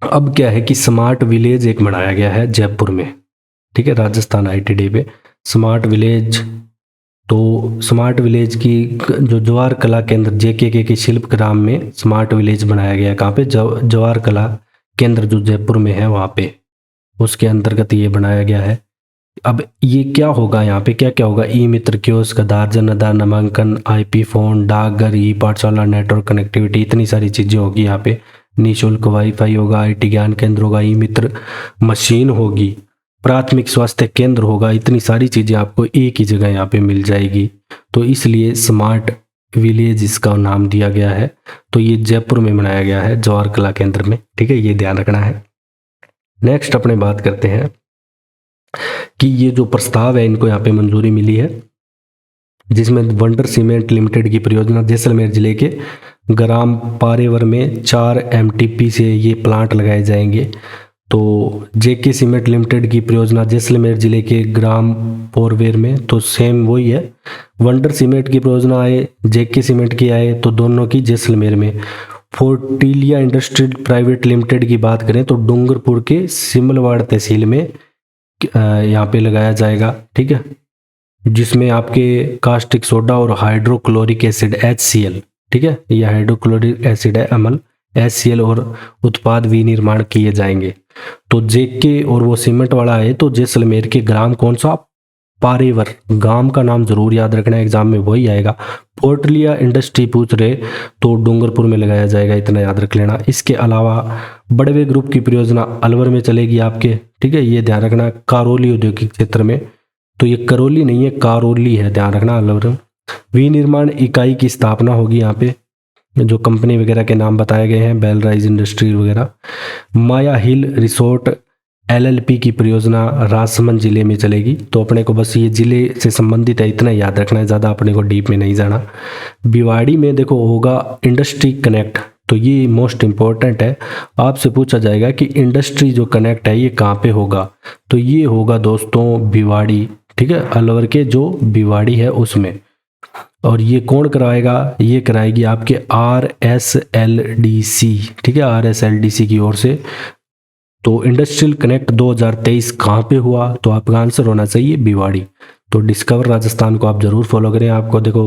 A: अब क्या है कि स्मार्ट विलेज एक बनाया गया है जयपुर में, ठीक है। राजस्थान आईटी डे पे स्मार्ट विलेज, तो स्मार्ट विलेज की जो जवाहर कला केंद्र जेकेके के शिल्प ग्राम में स्मार्ट विलेज बनाया गया है। कहाँ पे? जवाहर कला केंद्र जो जयपुर में है वहाँ पे, उसके अंतर्गत ये बनाया गया है। अब ये क्या होगा, यहाँ पे क्या क्या होगा? ई मित्र कियोस्क, आधार, जन आधार, नामांकन, आईपी फोन, डाकघर, ई पाठशाला, नेटवर्क कनेक्टिविटी, इतनी सारी चीज़ें होगी यहाँ पे। निःशुल्क वाईफाई होगा, आईटी ज्ञान केंद्र होगा, ई मित्र मशीन होगी, प्राथमिक स्वास्थ्य केंद्र होगा। इतनी सारी चीज़ें आपको एक ही जगह यहाँ पे मिल जाएगी, तो इसलिए स्मार्ट विलेज इसका नाम दिया गया है। तो ये जयपुर में बनाया गया है जवाहर कला केंद्र में, ठीक है, ये ध्यान रखना है। नेक्स्ट अपने बात करते हैं कि ये जो प्रस्ताव है इनको यहाँ पे मंजूरी मिली है। जिसमें वंडर सीमेंट लिमिटेड की परियोजना जैसलमेर जिले के ग्राम पारेवर में 4 MTP से ये प्लांट लगाए जाएंगे। तो जेके सीमेंट लिमिटेड की परियोजना जैसलमेर जिले के ग्राम पोरवेर में, तो सेम वही है। वंडर सीमेंट की परियोजना आए, जेके सीमेंट की आए, तो दोनों की जैसलमेर में। फोर्टिलिया इंडस्ट्री प्राइवेट लिमिटेड की बात करें तो डूंगरपुर के सिमलवाड़ तहसील में यहाँ पे लगाया जाएगा, ठीक है, जिसमें आपके कास्टिक सोडा और हाइड्रोक्लोरिक एसिड HCl, ठीक है, यह हाइड्रोक्लोरिक एसिड है अम्ल HCl और उत्पाद विनिर्माण किए जाएंगे। तो जेके और वो सीमेंट वाला है, तो जैसलमेर के ग्राम कौन सा, पारेवर, गांव का नाम जरूर याद रखना, एग्जाम में वही आएगा। पोर्टलिया इंडस्ट्री पूछ रहे तो डूंगरपुर में लगाया जाएगा, इतना याद रख लेना। इसके अलावा बड़वे ग्रुप की परियोजना अलवर में चलेगी आपके, ठीक है, ये ध्यान रखना। करौली औद्योगिक क्षेत्र में, तो ये करौली नहीं है, करौली है, ध्यान रखना अलवर। विनिर्माण इकाई की स्थापना होगी यहाँ पे, जो कंपनी वगैरह के नाम बताए गए हैं, बेलराइज इंडस्ट्री वगैरह। माया हिल रिसोर्ट LLP की परियोजना राजसमंद जिले में चलेगी। तो अपने को बस ये जिले से संबंधित है, इतना याद रखना है, ज़्यादा अपने को डीप में नहीं जाना। भिवाड़ी में देखो होगा इंडस्ट्री कनेक्ट, तो ये मोस्ट इम्पोर्टेंट है, आपसे पूछा जाएगा कि इंडस्ट्री जो कनेक्ट है ये कहाँ पे होगा, तो ये होगा दोस्तों भिवाड़ी, ठीक है, अलवर के जो भिवाड़ी है उसमें। और ये कौन कराएगा, ये कराएगी आपके RSLDC, ठीक है, RSLDC की ओर से। तो इंडस्ट्रियल कनेक्ट 2023 कहाँ पे हुआ, तो आपका आंसर होना चाहिए भिवाड़ी। तो डिस्कवर राजस्थान को आप जरूर फॉलो करें, आपको देखो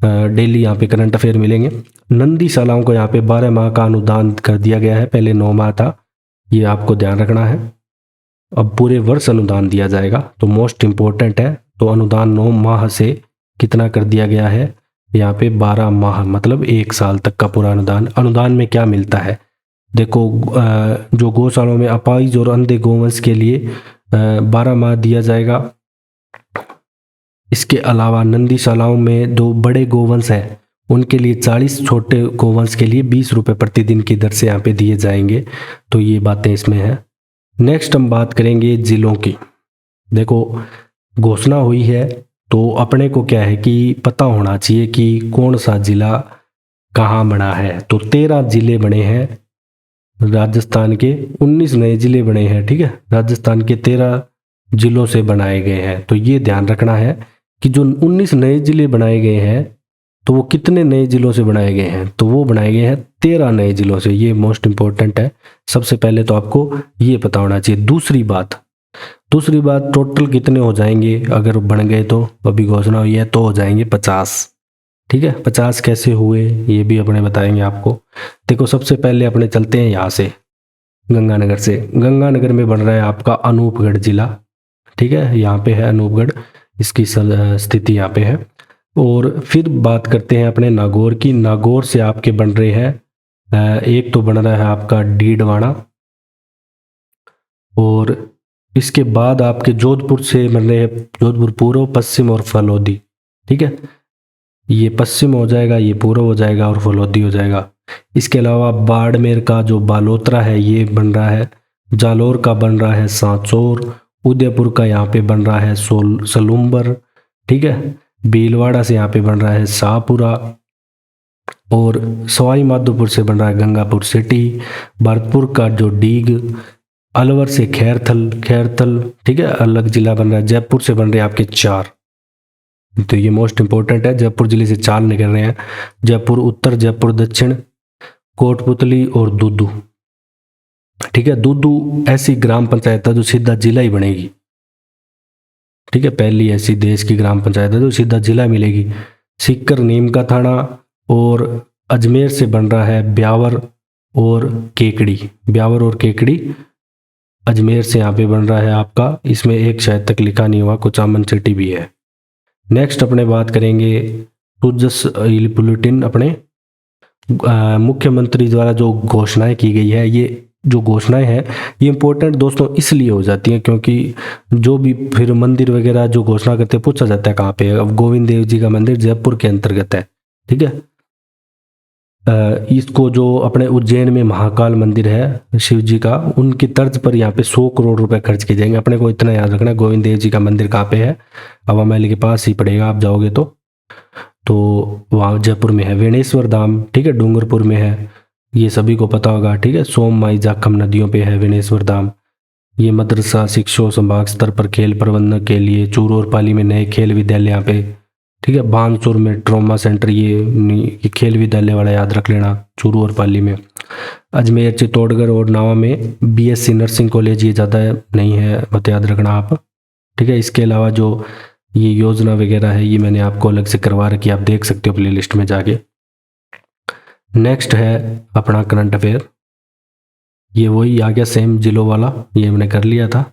A: डेली यहाँ पे करंट अफेयर मिलेंगे। नंदीशालाओं को यहाँ पे 12 माह का अनुदान कर दिया गया है, पहले 9 माह था, ये आपको ध्यान रखना है। अब पूरे वर्ष अनुदान दिया जाएगा, तो मोस्ट इम्पोर्टेंट है। तो अनुदान 9 माह से कितना कर दिया गया है, यहाँ पे 12 माह, मतलब 1 साल तक का पूरा अनुदान। अनुदान में क्या मिलता है, देखो जो गौशालाओं में अपाहिज और अंधे गोवंश के लिए 12 माह दिया जाएगा। इसके अलावा नंदीशालाओं में 2 बड़े गोवंश हैं, उनके लिए 40, छोटे गोवंश के लिए 20 रुपये प्रतिदिन की दर से यहाँ पे दिए जाएंगे। तो ये बातें इसमें हैं। नेक्स्ट हम बात करेंगे जिलों की। देखो घोषणा हुई है, तो अपने को क्या है कि पता होना चाहिए कि कौन सा जिला कहाँ बना है। तो 13 जिले बने हैं राजस्थान के, 19 नए जिले बने हैं, ठीक है, राजस्थान के 13 जिलों से बनाए गए हैं। तो ये ध्यान रखना है कि जो 19 नए जिले बनाए गए हैं, तो वो कितने नए जिलों से बनाए गए हैं, तो वो बनाए गए हैं 13 नए जिलों से। ये मोस्ट इंपॉर्टेंट है, सबसे पहले तो आपको ये पता होना चाहिए। दूसरी बात टोटल कितने हो जाएंगे अगर बन गए, तो अभी घोषणा हुई है, तो हो जाएंगे 50, ठीक है। 50 कैसे हुए ये भी अपने बताएंगे आपको। देखो सबसे पहले अपने चलते हैं यहाँ से, गंगानगर से। गंगानगर में बन रहा है आपका अनूपगढ़ जिला, ठीक है, यहाँ पे है अनूपगढ़, इसकी स्थिति यहाँ पे है। और फिर बात करते हैं अपने नागौर की। नागौर से आपके बन रहे हैं, एक तो बन रहा है आपका डीडवाना, और इसके बाद आपके जोधपुर से बन रहे हैं जोधपुर पूर्व, पश्चिम और फलोदी, ठीक है, ये पश्चिम हो जाएगा, ये पूर्व हो जाएगा और फलोदी हो जाएगा। इसके अलावा बाड़मेर का जो बालोतरा है ये बन रहा है, जालोर का बन रहा है सांचौर, उदयपुर का यहाँ पे बन रहा है सलूम्बर, ठीक है, भीलवाड़ा से यहाँ पे बन रहा है शाहपुरा, और सवाई माधोपुर से बन रहा है गंगापुर सिटी, भरतपुर का जो डीग, अलवर से खैरथल, ठीक है, अलग जिला बन रहा है। जयपुर से बन रहे हैं आपके 4, तो ये मोस्ट इंपॉर्टेंट है, जयपुर जिले से 4 निकल रहे हैं, जयपुर उत्तर, जयपुर दक्षिण, कोटपुतली और दूदू, ठीक है। दूदू ऐसी ग्राम पंचायत है जो सीधा जिला ही बनेगी, ठीक है, पहली ऐसी देश की ग्राम पंचायत है जो सीधा जिला मिलेगी। सीकर नीम का थाना, और अजमेर से बन रहा है ब्यावर और केकड़ी, अजमेर से यहाँ पे बन रहा है आपका, इसमें एक शायद तक लिखा नहीं हुआ, कुचामन सिटी भी है। नेक्स्ट अपने बात करेंगे सुजस बुलेटिन। अपने मुख्यमंत्री द्वारा जो घोषणाएं की गई है, ये जो घोषणाएं हैं ये इंपॉर्टेंट दोस्तों इसलिए हो जाती हैं क्योंकि जो भी फिर मंदिर वगैरह जो घोषणा करते हैं पूछा जाता है कहाँ पे। अब गोविंद देव जी का मंदिर जयपुर के अंतर्गत है, ठीक है। इसको जो अपने उज्जैन में महाकाल मंदिर है शिव जी का, उनकी तर्ज पर यहाँ पे 100 करोड़ रुपए खर्च किए जाएंगे। अपने को इतना याद रखना है, गोविंद देव जी का मंदिर कहाँ पे है, हवा महल के पास ही पड़ेगा आप जाओगे तो वहाँ जयपुर में है। वेणेश्वर धाम, ठीक है, डूंगरपुर में है, ये सभी को पता होगा, ठीक है। सोम माई जाखम नदियों पे है वेणेश्वर धाम। ये मदरसा शिक्षो संभाग स्तर पर खेल प्रबंधन के लिए, चूरू और पाली में नए खेल विद्यालय यहाँ पे, ठीक है। बानसूर में ट्रॉमा सेंटर, ये खेल विद्यालय वाला याद रख लेना, चूरू और पाली में। अजमेर, चित्तौड़गढ़ और नावा में बीएससी नर्सिंग कॉलेज, ये ज़्यादा नहीं है, मत याद रखना आप, ठीक है। इसके अलावा जो ये योजना वगैरह है ये मैंने आपको अलग से करवा रखी, आप देख सकते हो प्ले लिस्ट में जाके। नेक्स्ट है अपना करंट अफेयर, ये वही आ गया सेम जिलों वाला, ये मैंने कर लिया था,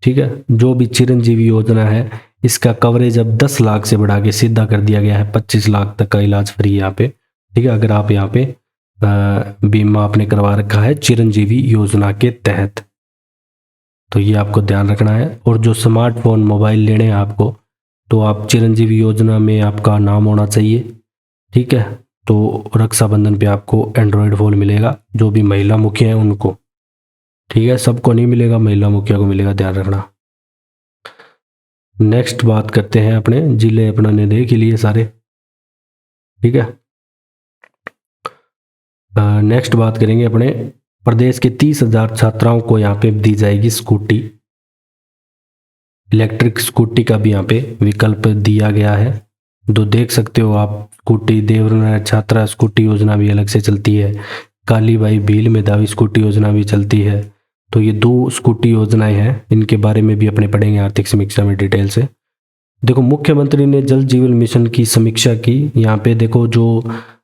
A: ठीक है। जो भी चिरंजीवी योजना है इसका कवरेज अब 10 लाख से बढ़ा के सीधा कर दिया गया है 25 लाख तक का इलाज फ्री यहाँ पे, ठीक है। अगर आप यहाँ पे बीमा आपने करवा रखा है चिरंजीवी योजना के तहत, तो ये आपको ध्यान रखना है। और जो स्मार्टफोन मोबाइल लेने हैं आपको, तो आप चिरंजीवी योजना में आपका नाम होना चाहिए, ठीक है। तो रक्षाबंधन पे आपको एंड्रॉयड फ़ोन मिलेगा, जो भी महिला मुखिया हैं उनको, ठीक है। सबको नहीं मिलेगा, महिला मुखिया को मिलेगा, ध्यान रखना। नेक्स्ट बात करते हैं अपने जिले, अपना ने देख ही लिए सारे, ठीक है। नेक्स्ट बात करेंगे अपने प्रदेश के 30,000 छात्राओं को यहाँ पे दी जाएगी स्कूटी, इलेक्ट्रिक स्कूटी का भी यहाँ पे विकल्प दिया गया है। तो देख सकते हो आप, स्कूटी देवनारायण छात्रा स्कूटी योजना भी अलग से चलती है, कालीबाई भील मेधावी स्कूटी योजना भी चलती है। तो ये 2 स्कूटी योजनाएं हैं, इनके बारे में भी अपने पढ़ेंगे आर्थिक समीक्षा में डिटेल से। देखो, मुख्यमंत्री ने जल जीवन मिशन की समीक्षा की। यहाँ पे देखो, जो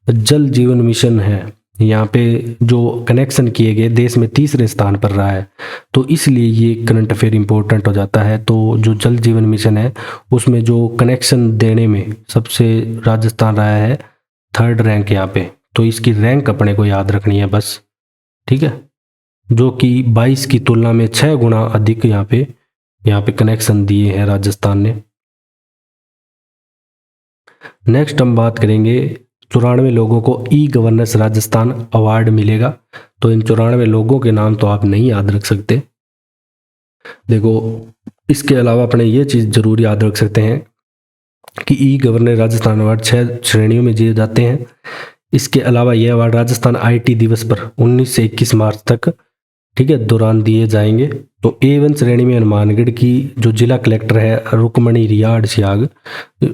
A: जल जीवन मिशन है यहाँ पे जो कनेक्शन किए गए देश में 3रे स्थान पर रहा है, तो इसलिए ये करंट अफेयर इंपॉर्टेंट हो जाता है। तो जो जल जीवन मिशन है उसमें जो कनेक्शन देने में सबसे राजस्थान रहा है 3rd रैंक यहाँ पे, तो इसकी रैंक अपने को याद रखनी है बस, ठीक है। जो कि 22 की तुलना में 6 गुना अधिक यहाँ पे कनेक्शन दिए हैं राजस्थान ने। नेक्स्ट हम बात करेंगे, 94 लोगों को ई गवर्नेंस राजस्थान अवार्ड मिलेगा। तो इन 94 लोगों के नाम तो आप नहीं याद रख सकते। देखो, इसके अलावा अपने ये चीज़ जरूर याद रख सकते हैं कि ई गवर्नेंस राजस्थान अवार्ड 6 श्रेणियों में दिए जाते हैं। इसके अलावा ये अवार्ड राजस्थान आईटी दिवस पर 19 से 21 मार्च तक, ठीक है, दौरान दिए जाएंगे। तो A1 श्रेणी में हनुमानगढ़ की जो जिला कलेक्टर है रुक्मणी रियाड़ सियाग,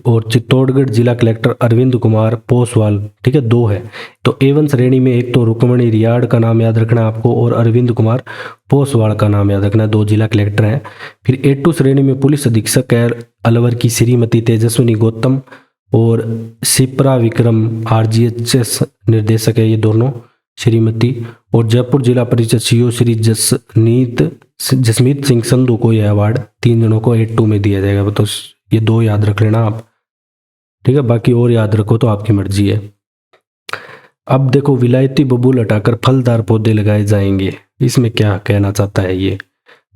A: और चित्तौड़गढ़ जिला कलेक्टर अरविंद कुमार पोसवाल, ठीक है, 2 है। तो A1 श्रेणी में एक तो रुक्मणी रियाड़ का नाम याद रखना है आपको, और अरविंद कुमार पोसवाल का नाम याद रखना है, 2 जिला कलेक्टर हैं। फिर A2 श्रेणी में पुलिस अधीक्षक है अलवर की श्रीमती तेजस्विनी गौतम, और सिप्रा विक्रम RGHS निर्देशक है ये दोनों श्रीमती, और जयपुर जिला परिषद सीईओ श्री जसमीत सिंह संधू को यह अवार्ड 3 जनों को A2 में दिया जाएगा। तो ये 2 याद रख लेना आप, ठीक है। बाकी और याद रखो तो आपकी मर्जी है। अब देखो, विलायती बबूल हटाकर फलदार पौधे लगाए जाएंगे, इसमें क्या कहना चाहता है ये।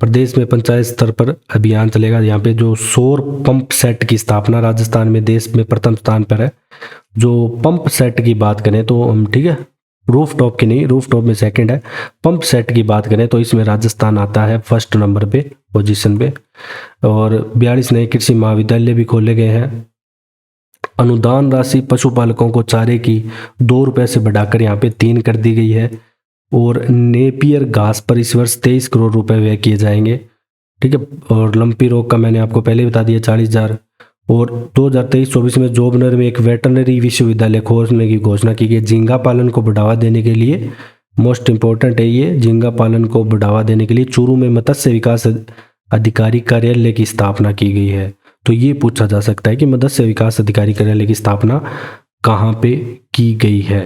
A: प्रदेश में पंचायत स्तर पर अभियान चलेगा। यहाँ पे जो सौर पंप सेट की स्थापना राजस्थान में देश में प्रथम स्थान पर है। जो पंप सेट की बात करें तो हम, ठीक है, रूफ टॉप की नहीं, रूफ टॉप में सेकंड है। पंप सेट की बात करें तो इसमें राजस्थान आता है 1st नंबर पे, पोजीशन पे। और 42 नए कृषि महाविद्यालय भी खोले गए हैं। अनुदान राशि पशुपालकों को चारे की 2 रुपये से बढ़ाकर यहाँ पे 3 कर दी गई है। और नेपियर घास पर इस वर्ष 23 करोड़ रुपए व्यय किए जाएंगे, ठीक है। और लंपी रोग का मैंने आपको पहले बता दिया 40,000। और 2023-24 में जोबनर में एक वेटरनरी विश्वविद्यालय खोलने की घोषणा की गई। झींगा पालन को बढ़ावा देने के लिए, मोस्ट इंपॉर्टेंट है ये, झींगा पालन को बढ़ावा देने के लिए चूरू में मत्स्य विकास अधिकारी कार्यालय की स्थापना की गई है। तो ये पूछा जा सकता है कि मत्स्य विकास अधिकारी कार्यालय की स्थापना कहाँ पे की गई है।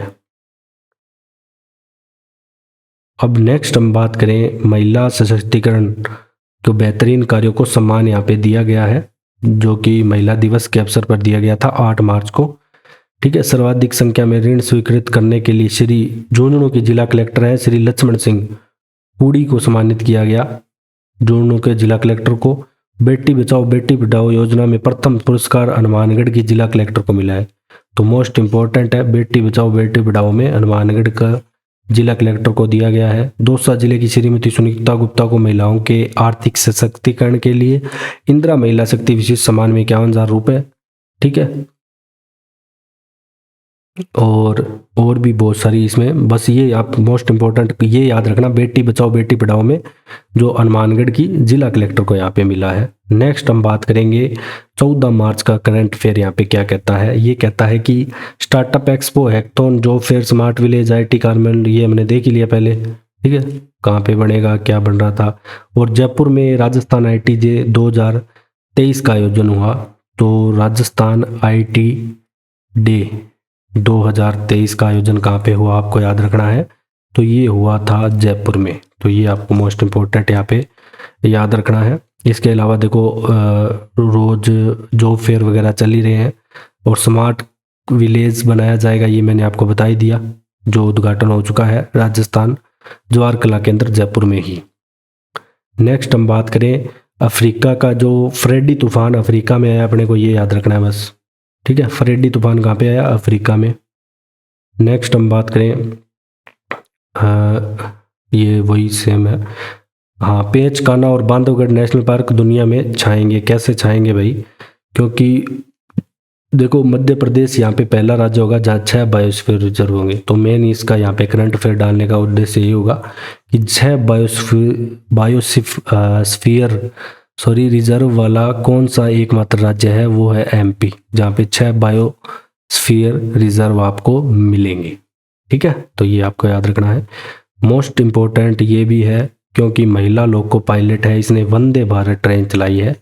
A: अब नेक्स्ट हम बात करें महिला सशक्तिकरण के बेहतरीन कार्यों को सम्मान यहाँ पे दिया गया है, जो कि महिला दिवस के अवसर पर दिया गया था 8 मार्च को, ठीक है। सर्वाधिक संख्या में ऋण स्वीकृत करने के लिए श्री झुंझुनू के जिला कलेक्टर हैं श्री लक्ष्मण सिंह पुड़ी को सम्मानित किया गया। झुंझुनू के जिला कलेक्टर को बेटी बचाओ बेटी पढ़ाओ योजना में प्रथम पुरस्कार हनुमानगढ़ की जिला कलेक्टर को मिला है। तो मोस्ट इम्पोर्टेंट है बेटी बचाओ बेटी पढ़ाओ में हनुमानगढ़ का जिला कलेक्टर को दिया गया है। दौसा जिले की श्रीमती सुनीता गुप्ता को महिलाओं के आर्थिक सशक्तिकरण के लिए इंदिरा महिला शक्ति विशेष सम्मान में 51,000 रुपये। ठीक है, और भी बहुत सारी इसमें, बस ये आप मोस्ट इम्पोर्टेंट ये याद रखना बेटी बचाओ बेटी पढ़ाओ में जो हनुमानगढ़ की जिला कलेक्टर को यहाँ पे मिला है। नेक्स्ट हम बात करेंगे 14 मार्च का करंट अफेयर यहाँ पे क्या कहता है। ये कहता है कि startup expo hackathon job fair smart village IT कारमेंट, ये हमने देख ही लिया पहले। ठीक है, कहाँ पे बनेगा क्या बन रहा था। और जयपुर में राजस्थान ITJ 2023 का आयोजन हुआ। तो राजस्थान IT डे 2023 का आयोजन कहाँ पे हुआ आपको याद रखना है। तो ये हुआ था जयपुर में। तो ये आपको मोस्ट इम्पोर्टेंट यहाँ पे याद रखना है। इसके अलावा देखो रोज जॉब फेयर वगैरह चल ही रहे हैं और स्मार्ट विलेज बनाया जाएगा, ये मैंने आपको बता ही दिया, जो उद्घाटन हो चुका है राजस्थान जवाहर कला केंद्र जयपुर में ही। नेक्स्ट हम बात करें अफ्रीका का, जो फ्रेडी तूफान अफ्रीका में आया, अपने को ये याद रखना है बस। ठीक है, फ्रेडी तूफान कहाँ पे आया, अफ्रीका में। नेक्स्ट हम बात करें ये वही सेम है, हाँ, पेंच कान्हा और बांधवगढ़ नेशनल पार्क दुनिया में छाएंगे। कैसे छाएंगे भाई, क्योंकि देखो मध्य प्रदेश यहाँ पे पहला राज्य होगा जहाँ 6 बायोस्फीयर रिजर्व होंगे। तो मेन इसका यहाँ पे करंट अफेयर डालने का उद्देश्य ये होगा कि 6 बायोस्फीयर रिजर्व वाला कौन सा एकमात्र राज्य है, वो है MP, जहाँ पे 6 बायोस्फीयर रिजर्व आपको मिलेंगे। ठीक है, तो ये आपको याद रखना है। मोस्ट इम्पोर्टेंट ये भी है क्योंकि महिला लोको पायलट है, इसने वंदे भारत ट्रेन चलाई है।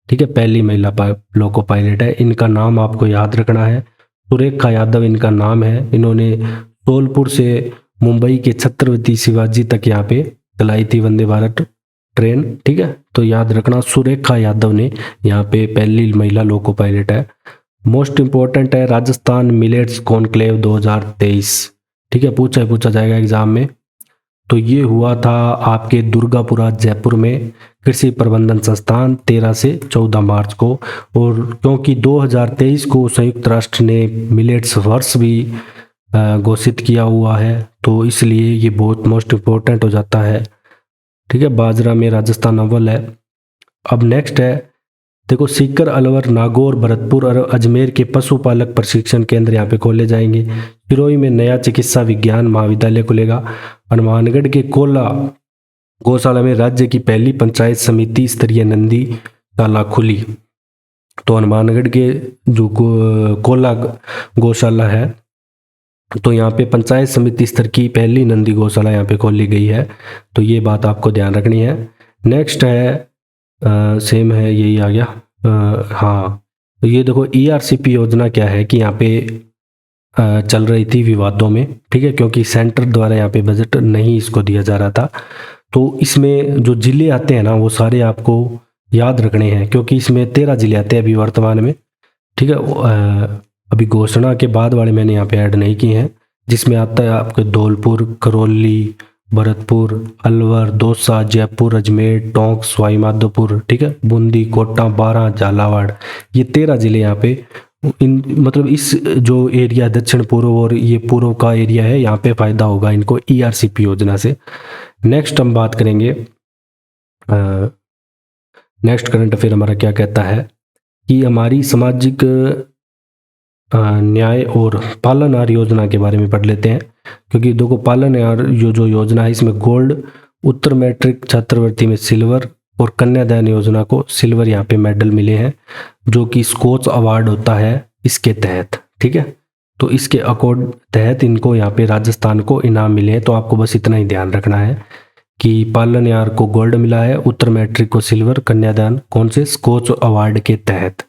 A: ठीक है, पहली महिला लोको पायलट है। इनका नाम आपको याद रखना है, सुरेखा यादव इनका नाम है। इन्होंने सोलपुर से मुंबई के छत्रपति शिवाजी तक यहाँ पे चलाई थी वंदे भारत ट्रेन। ठीक है, तो याद रखना सुरेखा यादव ने यहाँ पे पहली महिला लोको पायलट है। मोस्ट इम्पोर्टेंट है राजस्थान मिलेट्स कॉन्क्लेव 2023। ठीक है, पूछा जाएगा एग्जाम में। तो ये हुआ था आपके दुर्गापुरा जयपुर में कृषि प्रबंधन संस्थान 13 से 14 मार्च को। और क्योंकि 2023 को संयुक्त राष्ट्र ने मिलेट्स वर्ष भी घोषित किया हुआ है, तो इसलिए ये बहुत मोस्ट इम्पोर्टेंट हो जाता है। ठीक है, बाजरा में राजस्थान अव्वल है। अब नेक्स्ट है देखो सीकर, अलवर, नागौर, भरतपुर और अजमेर के पशुपालक प्रशिक्षण केंद्र यहाँ पे खोले जाएंगे। सिरोही में नया चिकित्सा विज्ञान महाविद्यालय खुलेगा। हनुमानगढ़ के कोला गौशाला में राज्य की पहली पंचायत समिति स्तरीय नंदी शाला खुली। तो हनुमानगढ़ के जो कोला गौशाला है, तो यहाँ पे पंचायत समिति स्तर की पहली नंदी गौशाला यहाँ पे खोली गई है। तो ये बात आपको ध्यान रखनी है। नेक्स्ट है सेम है, यही आ गया। हाँ, तो ये देखो ERCP योजना क्या है कि यहाँ पे चल रही थी विवादों में। ठीक है, क्योंकि सेंटर द्वारा यहाँ पे बजट नहीं इसको दिया जा रहा था। तो इसमें जो जिले आते हैं ना, वो सारे आपको याद रखने हैं, क्योंकि इसमें 13 जिले आते हैं अभी वर्तमान में। ठीक है, अभी घोषणा के बाद वाले मैंने यहाँ पे ऐड नहीं किए हैं, जिसमें आता है आपके धौलपुर, करौली, भरतपुर, अलवर, दौसा, जयपुर, अजमेर, टोंक, सवाई माधोपुर, ठीक है, बूंदी, कोटा, बारां, झालावाड़, ये 13 जिले यहाँ पे मतलब इस जो एरिया दक्षिण पूर्व और ये पूर्व का एरिया है, यहाँ पे फायदा होगा इनको ERCP योजना से। नेक्स्ट हम बात करेंगे, नेक्स्ट करंट अफेयर हमारा क्या कहता है कि हमारी सामाजिक न्याय और पालनहार योजना के बारे में पढ़ लेते हैं। क्योंकि देखो पालनहार जो योजना है, इसमें गोल्ड, उत्तर मैट्रिक छात्रवृत्ति में सिल्वर और कन्यादान योजना को सिल्वर यहाँ पे मेडल मिले हैं, जो कि स्कोच अवार्ड होता है इसके तहत। ठीक है, तो इसके तहत इनको यहाँ पे राजस्थान को इनाम मिले हैं। तो आपको बस इतना ही ध्यान रखना है कि पालनहार को गोल्ड मिला है, उत्तर मैट्रिक को सिल्वर, कन्यादान कौन से, स्कोच अवार्ड के तहत।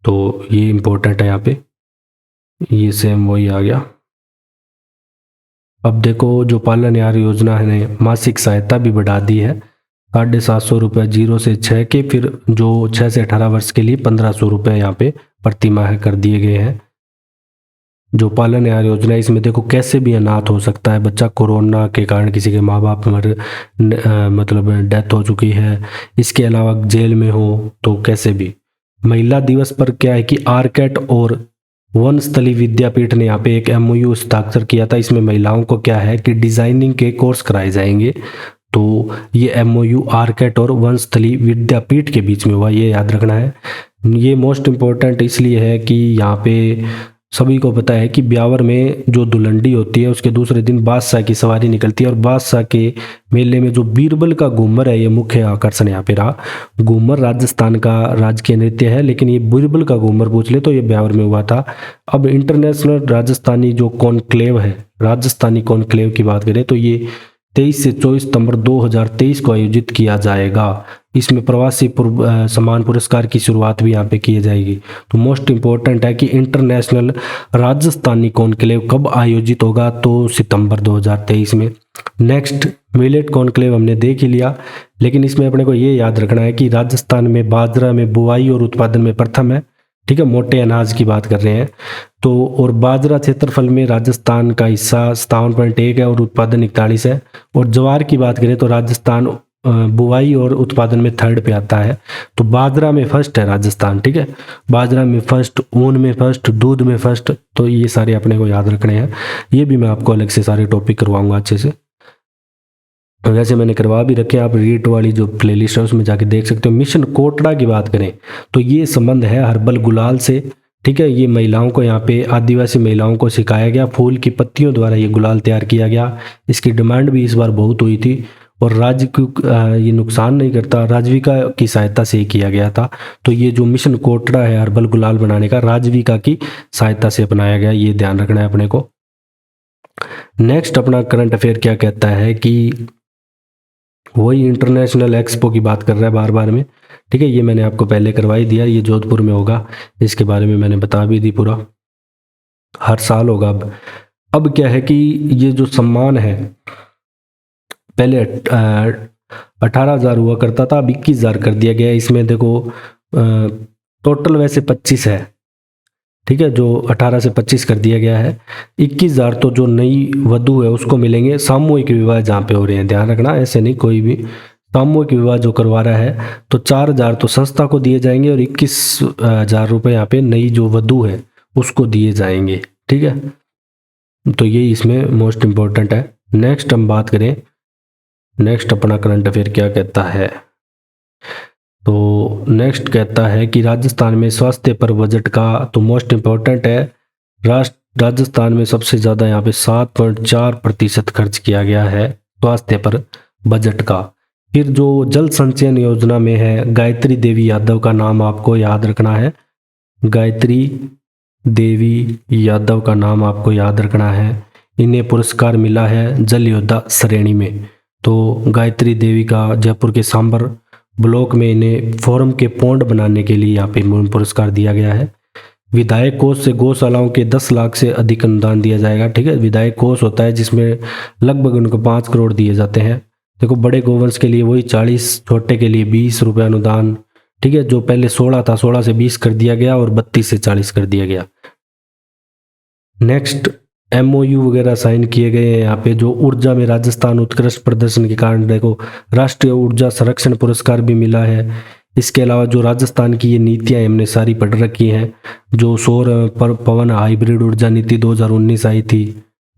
A: तो ये इम्पोर्टेंट है यहाँ पे, ये सेम वही आ गया। अब देखो जो पालनहार योजना ने मासिक सहायता भी बढ़ा दी है, 750 रुपये 0 से 6 के, फिर जो 6 से 18 वर्ष के लिए 1500 रुपये यहाँ पे प्रतिमाह कर दिए गए हैं। जो पालनहार योजना है, इसमें देखो कैसे भी अनाथ हो सकता है बच्चा, कोरोना के कारण किसी के माँ बाप मतलब डेथ हो चुकी है, इसके अलावा जेल में हो, तो कैसे भी। महिला दिवस पर क्या है कि आरकेट और वनस्थली विद्यापीठ ने यहाँ पे एक MOU हस्ताक्षर किया था। इसमें महिलाओं को क्या है कि डिजाइनिंग के कोर्स कराए जाएंगे। तो ये MOU आर्केट और वनस्थली विद्यापीठ के बीच में हुआ, ये याद रखना है। ये मोस्ट इम्पोर्टेंट इसलिए है कि यहाँ पे सभी को पता है कि ब्यावर में जो दुलंडी होती है उसके दूसरे दिन बादशाह की सवारी निकलती है, और बादशाह के मेले में जो बीरबल का घूमर है ये मुख्य आकर्षण यहाँ पे रहा। घूमर राजस्थान का राजकीय नृत्य है, लेकिन ये बीरबल का घूमर पूछ ले तो ये ब्यावर में हुआ था। अब इंटरनेशनल राजस्थानी जो कॉन्क्लेव है, राजस्थानी कॉन्क्लेव की बात करें तो ये 23 से 24 सितंबर 2023 को आयोजित किया जाएगा। इसमें प्रवासी सम्मान पुरस्कार की शुरुआत भी यहाँ पे की जाएगी। तो मोस्ट इम्पोर्टेंट है कि इंटरनेशनल राजस्थानी कॉन्क्लेव कब आयोजित होगा, तो सितंबर 2023 में। नेक्स्ट मिलेट कॉन्क्लेव हमने देख ही लिया, लेकिन इसमें अपने को ये याद रखना है कि राजस्थान में बाजरा में बुआई और उत्पादन में प्रथम है, ठीक है, मोटे अनाज की बात कर रहे हैं। तो और बाजरा क्षेत्रफल में राजस्थान का हिस्सा 57.1 है और उत्पादन 41 है। और ज्वार की बात करें तो राजस्थान बुआई और उत्पादन में थर्ड पे आता है। तो बाजरा में फर्स्ट है राजस्थान, ठीक है, बाजरा में फर्स्ट, ऊन में फर्स्ट, दूध में फर्स्ट। तो ये सारे अपने को याद रखने हैं। ये भी मैं आपको अलग से सारे टॉपिक करवाऊंगा अच्छे से, वैसे मैंने करवा भी रखे। आप रीट वाली जो प्लेलिस्ट है उसमें जाके देख सकते हो। मिशन कोटड़ा की बात करें तो ये संबंध है हर्बल गुलाल से, ठीक है। ये महिलाओं को, यहाँ पे आदिवासी महिलाओं को सिखाया गया, फूल की पत्तियों द्वारा ये गुलाल तैयार किया गया। इसकी डिमांड भी इस बार बहुत हुई थी, और राज्य को ये नुकसान नहीं करता, राजविका की सहायता से ही किया गया था। तो ये जो मिशन कोटड़ा है हर्बल गुलाल बनाने का, राजविका की सहायता से अपनाया गया, ये ध्यान रखना है अपने को। नेक्स्ट अपना करंट अफेयर क्या कहता है कि वही इंटरनेशनल एक्सपो की बात कर रहा है बार बार में, ठीक है। ये मैंने आपको पहले करवाई दिया, ये जोधपुर में होगा, इसके बारे में मैंने बता भी दी पूरा, हर साल होगा। अब क्या है कि ये जो सम्मान है पहले 18,000 हुआ करता था, अब 21,000 कर दिया गया है। इसमें देखो टोटल वैसे 25 है, ठीक है, जो 18 से 25 कर दिया गया है। 21,000 तो जो नई वधू है उसको मिलेंगे। सामूहिक विवाह जहाँ पे हो रहे हैं, ध्यान रखना, ऐसे नहीं कोई भी सामूहिक विवाह जो करवा रहा है तो 4,000 तो संस्था को दिए जाएंगे और 21,000 रुपये यहाँ पे नई जो वधू है उसको दिए जाएंगे, ठीक है। तो ये इसमें मोस्ट इम्पोर्टेंट है। नेक्स्ट हम बात करें, नेक्स्ट अपना करंट अफेयर क्या कहता है, तो नेक्स्ट कहता है कि राजस्थान में स्वास्थ्य पर बजट का, तो मोस्ट इम्पोर्टेंट है, राजस्थान में सबसे ज़्यादा यहाँ पे 7.4% खर्च किया गया है स्वास्थ्य पर बजट का। फिर जो जल संचयन योजना में है, गायत्री देवी यादव का नाम आपको याद रखना है, गायत्री देवी यादव का नाम आपको याद रखना है। इन्हें पुरस्कार मिला है जल योद्धा श्रेणी में। तो गायत्री देवी का जयपुर के सांबर ब्लॉक में इन्हें फोरम के पौंड बनाने के लिए यहाँ पे पुरस्कार दिया गया है। विधायक कोष से गौशालाओं के 10 लाख से अधिक अनुदान दिया जाएगा, ठीक है। विधायक कोष होता है जिसमें लगभग उनको 5 करोड़ दिए जाते हैं। देखो बड़े गोवंश के लिए वही 40, छोटे के लिए 20 रुपये अनुदान, ठीक है। जो पहले 16 था, 16 से 20 कर दिया गया और 32 से 40 कर दिया गया। नेक्स्ट MOU वगैरह साइन किए गए हैं यहाँ पे। जो ऊर्जा में राजस्थान उत्कृष्ट प्रदर्शन के कारण देखो राष्ट्रीय ऊर्जा संरक्षण पुरस्कार भी मिला है। इसके अलावा जो राजस्थान की ये नीतियाँ हमने सारी पढ़ रखी हैं, जो सौर पवन हाइब्रिड ऊर्जा नीति 2019 आई थी,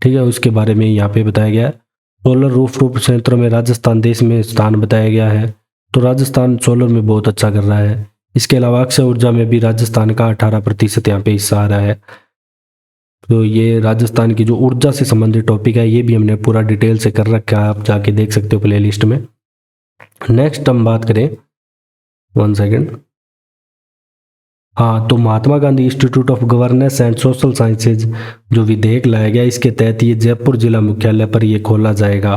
A: ठीक है, उसके बारे में यहाँ पे बताया गया है। सोलर रूफ संयंत्रों में राजस्थान देश में स्थान बताया गया है। तो राजस्थान सोलर में बहुत अच्छा कर रहा है। इसके अलावा अक्षय ऊर्जा में भी राजस्थान का 18% यहाँ पे हिस्सा आ रहा है। तो ये राजस्थान की जो ऊर्जा से संबंधित टॉपिक है ये भी हमने पूरा डिटेल से कर रखा है, आप जाके देख सकते हो प्ले लिस्ट में। नेक्स्ट हम बात करें, 1 सेकेंड, हाँ, तो Mahatma Gandhi institute of governance and social sciences जो विधेयक लाया गया, इसके तहत ये जयपुर जिला मुख्यालय पर ये खोला जाएगा।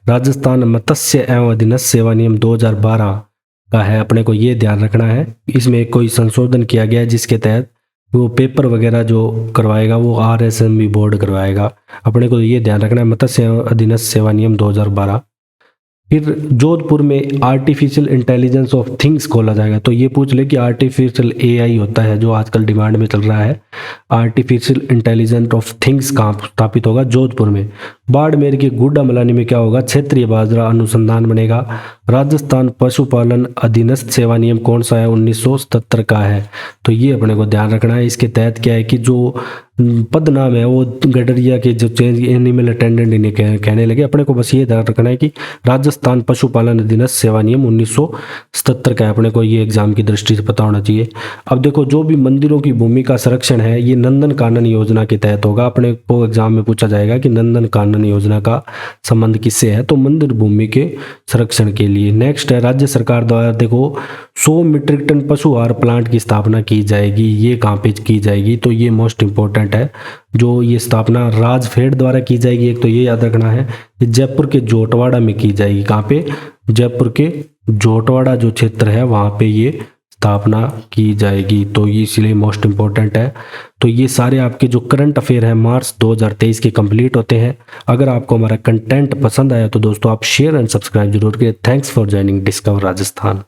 A: राजस्थान मत्स्य एवं अधीनस्थ सेवा नियम 2012 का है, अपने को ये ध्यान रखना है। इसमें कोई संशोधन किया गया है जिसके तहत वो पेपर वगैरह जो करवाएगा वो RSMB बोर्ड करवाएगा, अपने को ये ध्यान रखना है। मत्स्य एवं अधीनस्थ सेवा नियम 2012। फिर जोधपुर में आर्टिफिशियल इंटेलिजेंस ऑफ थिंग्स खोला जाएगा। तो ये पूछ ले कि आर्टिफिशियल AI होता है जो आजकल डिमांड में चल रहा है, आर्टिफिशियल इंटेलिजेंस ऑफ थिंग्स कहाँ स्थापित होगा? जोधपुर में। बाड़मेर के गुड्डा मलानी में क्या होगा, क्षेत्रीय बाजरा अनुसंधान बनेगा। राजस्थान पशुपालन अधीनस्थ सेवा नियम कौन सा है, 1977 का है। तो ये अपने को ध्यान रखना है। इसके तहत क्या है कि जो पद नाम है वो गडरिया के जो चेंज एनिमल अटेंडेंट इन्हें कहने लगे। अपने को बस ये ध्यान रखना है कि राजस्थान पशुपालन अधीनस्थ सेवा नियम 1977 का है। अपने को ये एग्जाम की दृष्टि से पता होना चाहिए। अब देखो, जो भी मंदिरों की भूमि का संरक्षण है ये नंदन कानन योजना के तहत होगा। अपने को एग्जाम में पूछा जाएगा कि नंदन कानन योजना का संबंध किससे है, तो मंदिर भूमि के संरक्षण के लिए। नेक्स्ट है, राज्य सरकार द्वारा देखो 100 मीट्रिक टन पशु आहार प्लांट की स्थापना की जाएगी। ये कहाँ पे की जाएगी, तो ये मोस्ट इंपॉर्टेंट है। जो ये स्थापना राजफेड द्वारा की जाएगी, एक तो ये याद रखना है। ये जयपुर के जोटवाड़ा में की जाएगी। कहाँ पे, जयपुर के जोटवाड़ा जो क्षेत्र है वहाँ पे ये स्थापना की जाएगी। तो ये इसलिए मोस्ट इंपॉर्टेंट है। तो ये सारे आपके जो करंट अफेयर है मार्च 2023 के कंप्लीट होते हैं। अगर आपको हमारा कंटेंट पसंद आया तो दोस्तों आप शेयर एंड सब्सक्राइब जरूर करें। Thanks for joining discover Rajasthan.